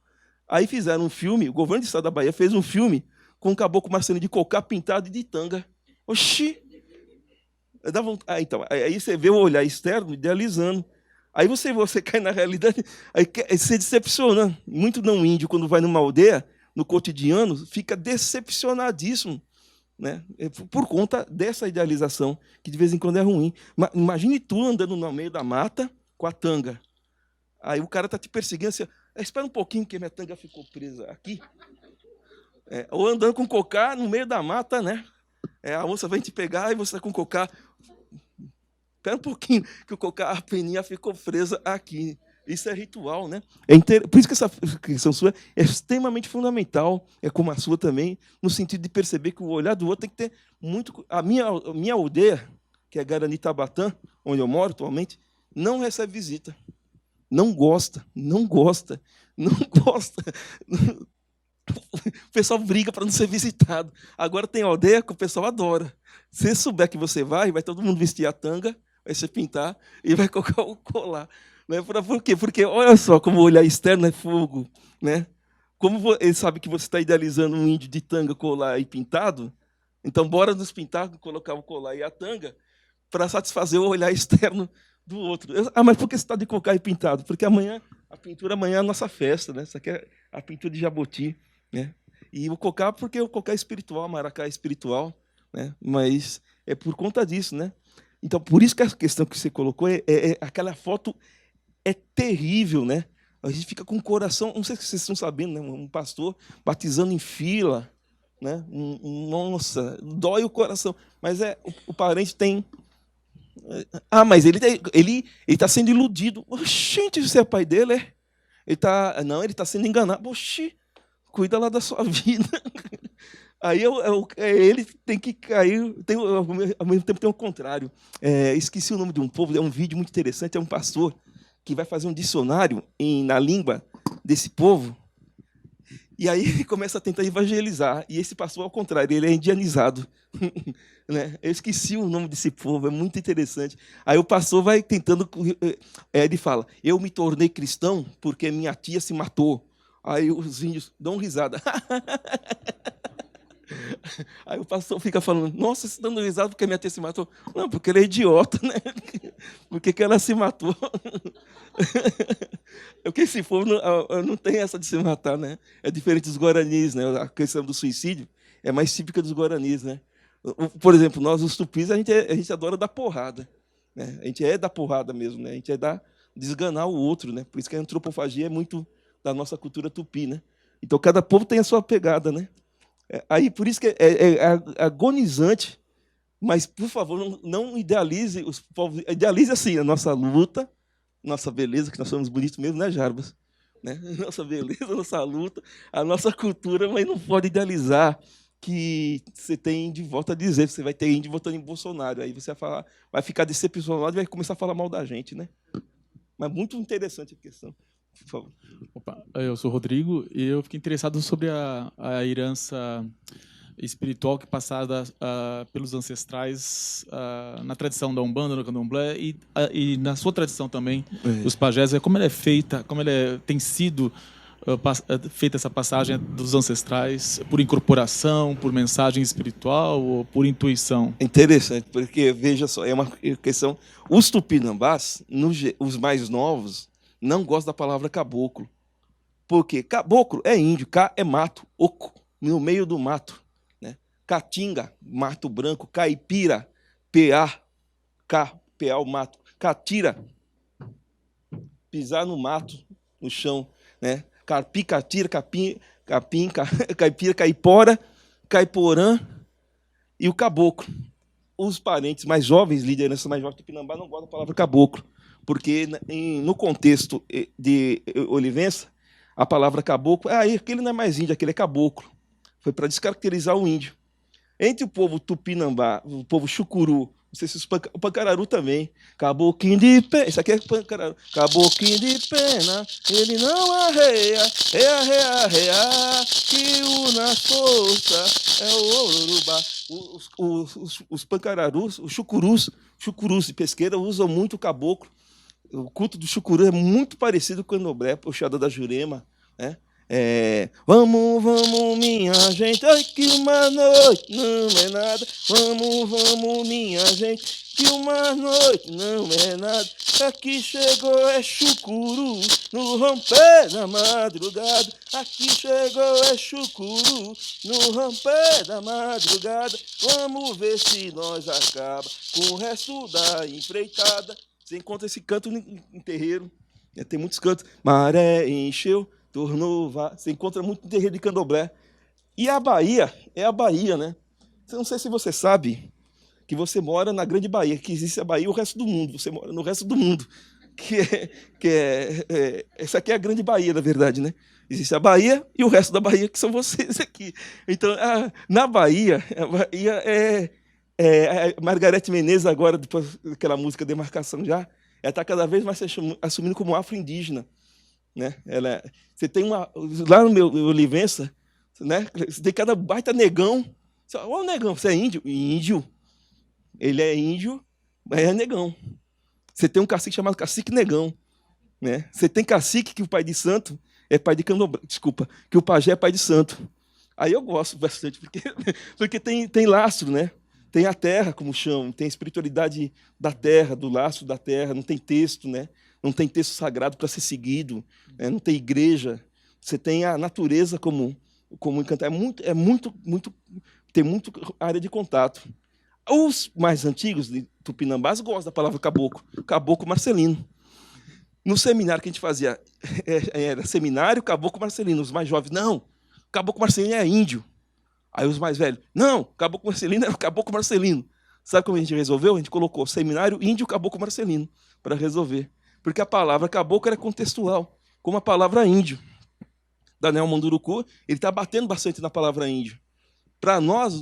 Aí fizeram um filme, o governo do Estado da Bahia fez um filme com o caboclo Marcelino de cocá pintado e de tanga. Oxi! Então, aí você vê o olhar externo idealizando. Aí você cai na realidade, aí você decepciona. Muito não índio, quando vai numa aldeia, no cotidiano, fica decepcionadíssimo. Né? Por conta dessa idealização, que de vez em quando é ruim. Imagine tu andando no meio da mata com a tanga. Aí o cara está te perseguindo assim, espera um pouquinho que minha tanga ficou presa aqui. Ou andando com cocá no meio da mata, né? A onça vem te pegar e você está com cocá. Espera um pouquinho que o cocá, a peninha ficou presa aqui. Isso é ritual, né? Por isso que essa questão sua é extremamente fundamental, é como a sua também, no sentido de perceber que o olhar do outro tem que ter muito... A minha aldeia, que é Guarani Tabatã, onde eu moro atualmente, não recebe visita. Não gosta. O pessoal briga para não ser visitado. Agora tem aldeia que o pessoal adora. Se souber que você vai todo mundo vestir a tanga, vai se pintar e vai colocar o colar. Né? Por quê? Porque olha só como o olhar externo é fogo. Né? Como ele sabe que você está idealizando um índio de tanga, colar e pintado, então bora nos pintar, colocar o colar e a tanga para satisfazer o olhar externo do outro. Mas por que você está de cocar e pintado? Porque a pintura amanhã é a nossa festa, né? Isso aqui é a pintura de Jaboti, né? E o cocá, porque o cocá é espiritual, maracá é espiritual, né? Mas é por conta disso, né? Então, por isso que a questão que você colocou aquela foto é terrível, né? A gente fica com o coração, não sei se vocês estão sabendo, né? Um pastor batizando em fila, né? Nossa, dói o coração. Mas o parente tem. Mas ele está sendo iludido. Oxente, você é pai dele, é? Não, ele está sendo enganado. Oxi, cuida lá da sua vida. Aí ele tem que cair. Ao mesmo tempo tem o contrário. Esqueci o nome de um povo, é um vídeo muito interessante, é um pastor que vai fazer um dicionário na língua desse povo, e aí ele começa a tentar evangelizar. E esse pastor, ao contrário, ele é indianizado. Né? Eu esqueci o nome desse povo, é muito interessante. Aí o pastor vai tentando. Ele fala: eu me tornei cristão porque minha tia se matou. Aí os índios dão risada. Aí o pastor fica falando: nossa, você está dando risada porque minha tia se matou? Não, porque ele é idiota, né? Por que ela se matou? Porque esse povo não tem essa de se matar, né? É diferente dos guaranis, né? A questão do suicídio é mais típica dos guaranis, né? Por exemplo, nós, os tupis, a gente adora dar porrada, né? A gente é da porrada mesmo, né? A gente é de esganar o outro, né? Por isso que a antropofagia é muito da nossa cultura tupi, né? Então, cada povo tem a sua pegada, né? Aí, por isso que é agonizante, mas, por favor, não idealize os povos. Idealize, assim, a nossa luta, nossa beleza, que nós somos bonitos mesmo, né, Jarbas? Né? Nossa beleza, nossa luta, a nossa cultura, mas não pode idealizar que você tem de volta a dizer, você vai ter índio votando em Bolsonaro, aí você vai ficar decepcionado e vai começar a falar mal da gente, né? Mas muito interessante a questão. Por favor. Opa, eu sou o Rodrigo e eu fiquei interessado sobre a herança espiritual que é passada pelos ancestrais na tradição da Umbanda, no Candomblé e na sua tradição também, os pajés, como ela é feita, como ela tem sido feita essa passagem dos ancestrais, por incorporação, por mensagem espiritual ou por intuição? Interessante, porque, veja só, é uma questão. Os tupinambás, os mais novos, não gostam da palavra caboclo. Porque caboclo é índio, cá é mato, oco, no meio do mato. Né? Caatinga, mato branco, caipira, PA, PA o mato, catira, pisar no mato, no chão. Né? Carpi, catira, capim, caipira, caipora, caiporã e o caboclo. Os parentes mais jovens, liderança mais jovem do Tupinambá, não gostam da palavra caboclo, porque no contexto de Olivença, a palavra caboclo, aquele não é mais índio, aquele é caboclo. Foi para descaracterizar o índio. Entre o povo Tupinambá, o povo Chucuru, não sei se o Pancararu também, caboclinho de pena, isso aqui é Pancararu, caboclinho de pena, ele não arreia, arreia, que una força é o Urubá. Os Pancararus, os Chucurus de pesqueira usam muito o caboclo. O culto do Chucuru é muito parecido com o Candomblé, puxada da Jurema, né? Vamos, minha gente, ai que uma noite não é nada. Vamos, minha gente, que uma noite não é nada. Aqui chegou Chucuru, no romper da madrugada. Aqui chegou Chucuru, no romper da madrugada. Vamos ver se nós acaba com o resto da empreitada. Você encontra esse canto em terreiro, né? Tem muitos cantos. Maré encheu, tornou, você encontra muito em terreiro de candomblé. E a Bahia é a Bahia, né? Eu não sei se você sabe que você mora na Grande Bahia, que existe a Bahia e o resto do mundo. Você mora no resto do mundo. Essa aqui é a Grande Bahia, na verdade, né? Existe a Bahia e o resto da Bahia, que são vocês aqui. Então, na Bahia, a Bahia Margareth Menezes, agora, depois daquela música Demarcação já, ela está cada vez mais se assumindo como afro-indígena. Né? Você tem lá no meu Olivença, né? Você tem cada baita negão. Olha o negão, você é índio? Índio. Ele é índio É negão. Você tem um cacique chamado Cacique Negão. Né? Você tem cacique que o pai de santo é pai de candomblé. Desculpa, que o pajé é pai de santo. Aí eu gosto bastante, porque tem lastro, né? Tem a terra como chão, tem a espiritualidade da terra, do lastro da terra, não tem texto, né? Não tem texto sagrado para ser seguido, né? Não tem igreja. Você tem a natureza como encantar. Tem muito área de contato. Os mais antigos de Tupinambás gostam da palavra caboclo, caboclo Marcelino. No seminário que a gente fazia, era seminário caboclo Marcelino. Os mais jovens, não, caboclo Marcelino é índio. Aí os mais velhos, não, caboclo Marcelino é o caboclo Marcelino. Sabe como a gente resolveu? A gente colocou seminário índio caboclo Marcelino para resolver. Porque a palavra caboclo era contextual, como a palavra índio. Daniel Munduruku, ele está batendo bastante na palavra índio. Para nós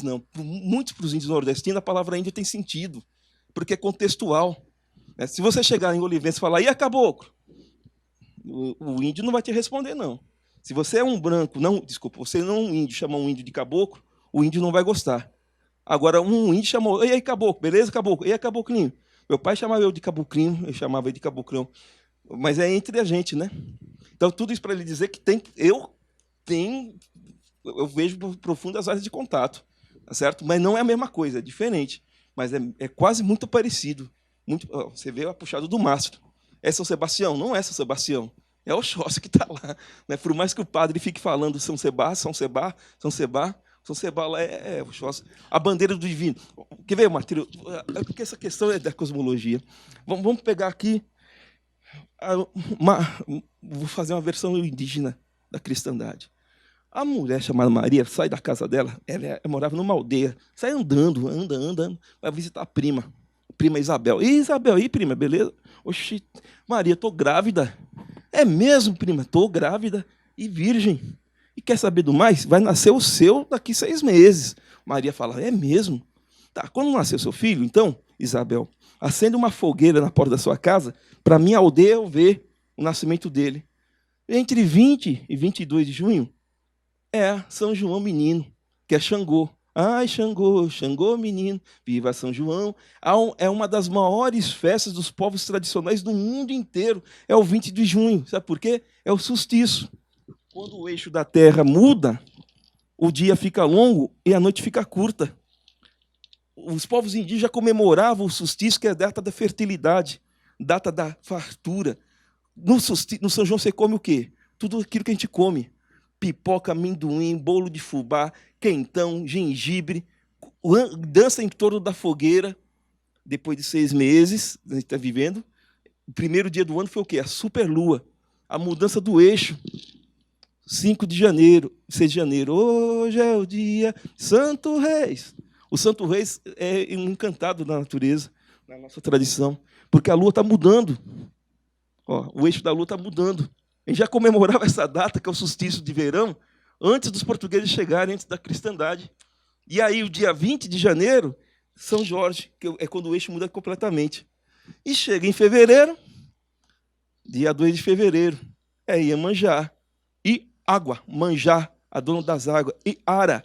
não, muitos para os índios nordestinos, a palavra índio tem sentido, porque é contextual. Se você chegar em Olivença e falar, e a caboclo? O índio não vai te responder, não. Se você é um branco, você não é um índio, chama um índio de caboclo, o índio não vai gostar. Agora, um índio chamou, e aí, caboclo, beleza, caboclo? E aí, caboclinho? Meu pai chamava eu de caboclinho, eu chamava ele de caboclão. Mas é entre a gente, né? Então, tudo isso para ele dizer que eu vejo profundas áreas de contato, tá certo? Mas não é a mesma coisa, é diferente. Mas é quase muito parecido. Você vê a puxada do mastro. É São Sebastião? Não é São Sebastião. É Oxóssi que está lá. Né? Por mais que o padre fique falando São Sebá lá é Oxóssi. A bandeira do divino. Quer ver, Matheus? Porque essa questão é da cosmologia. Vamos pegar aqui. Vou fazer uma versão indígena da cristandade. A mulher chamada Maria sai da casa dela, ela morava numa aldeia, sai andando, anda, vai visitar a prima Isabel. E Isabel, e prima, beleza? Oxi, Maria, estou grávida. É mesmo, prima? Estou grávida e virgem. E quer saber do mais? Vai nascer o seu daqui 6 meses. Maria fala, é mesmo? Tá, quando nascer seu filho, então, Isabel, acende uma fogueira na porta da sua casa, para minha aldeia eu ver o nascimento dele. Entre 20 e 22 de junho, é São João Menino, que é Xangô. Ai, Xangô, Xangô Menino, viva São João. É uma das maiores festas dos povos tradicionais do mundo inteiro. É o 20 de junho. Sabe por quê? É o solstício. Quando o eixo da Terra muda, o dia fica longo e a noite fica curta. Os povos indígenas já comemoravam o solstício, que é a data da fertilidade, data da fartura. No São João você come o quê? Tudo aquilo que a gente come. Pipoca, amendoim, bolo de fubá, quentão, gengibre, dança em torno da fogueira. Depois de 6 meses, a gente está vivendo. O primeiro dia do ano foi o quê? A superlua, a mudança do eixo. 5 de janeiro, 6 de janeiro. Hoje é o dia Santo Reis. O Santo Reis é um encantado da natureza, na nossa tradição, porque a lua está mudando. O eixo da lua está mudando. A gente já comemorava essa data, que é o solstício de verão, antes dos portugueses chegarem, antes da cristandade. E aí, o dia 20 de janeiro, São Jorge, que é quando o eixo muda completamente. E chega em fevereiro, dia 2 de fevereiro, é Iemanjá. E água, Manjá, a dona das águas. E Ara,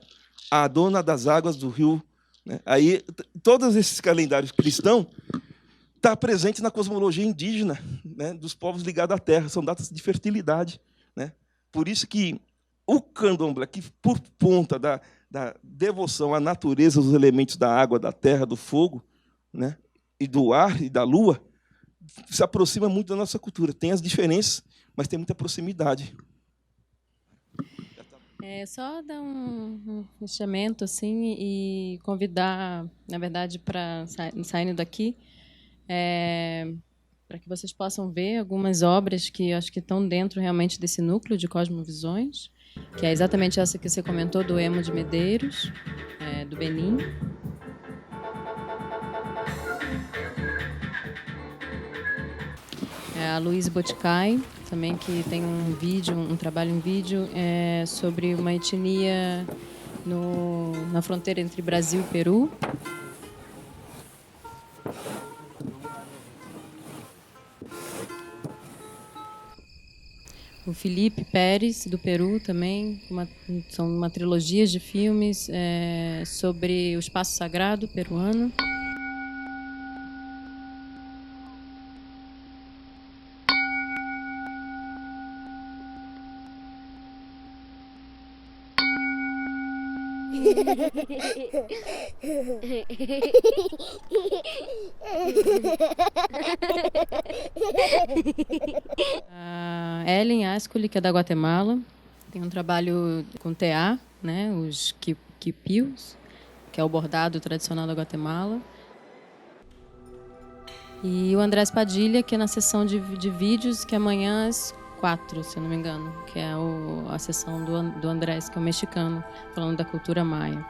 a dona das águas do rio. Né? Aí, todos esses calendários cristãos está presente na cosmologia indígena, né, dos povos ligados à terra, são datas de fertilidade. Né? Por isso que o candomblé, que por conta da devoção à natureza, dos elementos da água, da terra, do fogo, né, e do ar e da lua, se aproxima muito da nossa cultura. Tem as diferenças, mas tem muita proximidade. Só dar um fechamento assim, e convidar, na verdade, para saindo daqui, para que vocês possam ver algumas obras que eu acho que estão dentro realmente desse núcleo de cosmovisões, que é exatamente essa que você comentou, do Emo de Medeiros, do Benin. A Luísa Boticai, também, que tem um trabalho em vídeo sobre uma etnia na fronteira entre Brasil e Peru. O Felipe Pérez, do Peru, também. São uma trilogia de filmes sobre o espaço sagrado peruano. A Ellen Ascoli, que é da Guatemala, tem um trabalho com tear, né, os quipios, que é o bordado tradicional da Guatemala. E o Andrés Padilha, que é na sessão de vídeos, que é amanhã às 4, se eu não me engano, que é a sessão do Andrés, que é o mexicano, falando da cultura maia.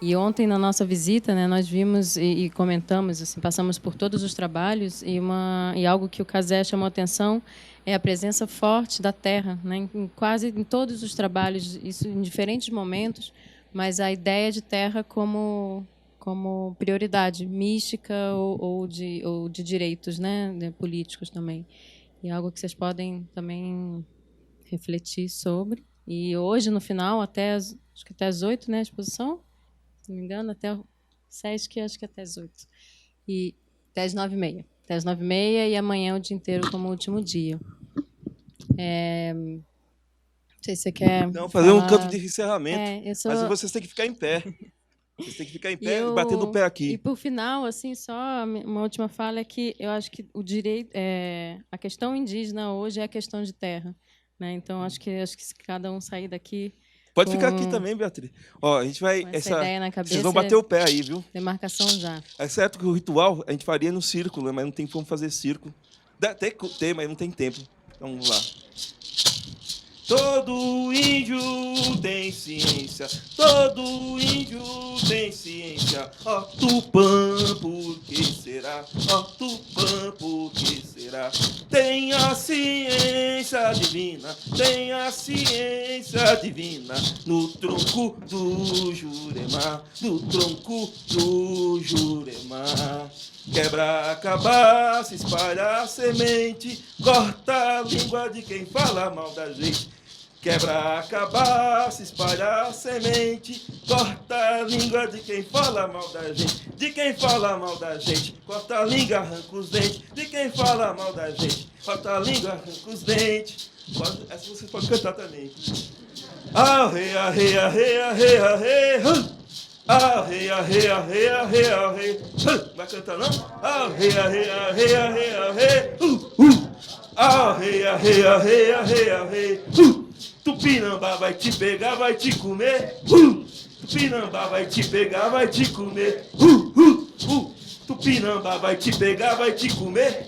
E ontem, na nossa visita, né, nós vimos e comentamos, assim, passamos por todos os trabalhos, e algo que o Cazé chamou a atenção é a presença forte da terra, né, quase em todos os trabalhos, isso em diferentes momentos, mas a ideia de terra como prioridade mística ou de direitos, né, políticos também. E algo que vocês podem também refletir sobre. E hoje, no final, acho que até às 8, né, a exposição? Se não me engano, até o SESC, acho que até às 8. E até às 9h30. Até às 9h30 e amanhã o dia inteiro como último dia. Não sei se você quer fazer falar... um canto de encerramento. Mas vocês têm que ficar em pé. Vocês têm que ficar em pé e batendo o pé aqui. E, por final, assim, só uma última fala é que eu acho que o direito, a questão indígena hoje é a questão de terra, né? Então, acho que se cada um sair daqui... Pode ficar aqui também, Beatriz. Ó, a gente vai... Com essa ideia na cabeça, vocês vão bater o pé aí, viu? Demarcação já. É certo que o ritual a gente faria no círculo, mas não tem como fazer círculo. Tem, mas não tem tempo. Então, vamos lá. Todo índio tem ciência, todo índio tem ciência. Ó Tupã, por que será? Ó Tupã, por que será? Tem a ciência divina, tem a ciência divina no tronco do Jurema, no tronco do Jurema. Quebra a cabaça, espalha a semente, corta a língua de quem fala mal da gente. Quebra a cabaça, espalha a semente, corta a língua de quem fala mal da gente. De quem fala mal da gente, corta a língua, arranca os dentes. De quem fala mal da gente, corta a língua, arranca os dentes. Essa vocês podem cantar também. Arre, arre, arre, arre, arre, arre, arre, arre, arre, arre. Vai cantar não? Arre, arre, arre, arre, arre. Arre, arre, arre, arre, arre. Tupinambá vai te pegar, vai te comer. Tupinambá vai te pegar, vai te comer. Tupinambá vai te pegar, vai te comer.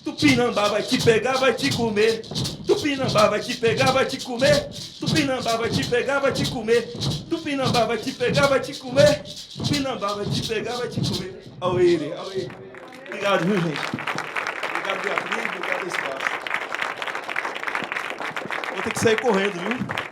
Tupinambá vai te pegar, vai te comer. Tupinambá vai te pegar, vai te comer. Tupinambá vai te pegar, vai te comer. Tupinambá vai te pegar, vai te comer. Tupinambá vai te pegar, vai te comer. Ao ele, ao ele. Obrigado, viu, gente? Obrigado, Beatriz. Obrigado, Espaço. Vou ter que sair correndo, viu?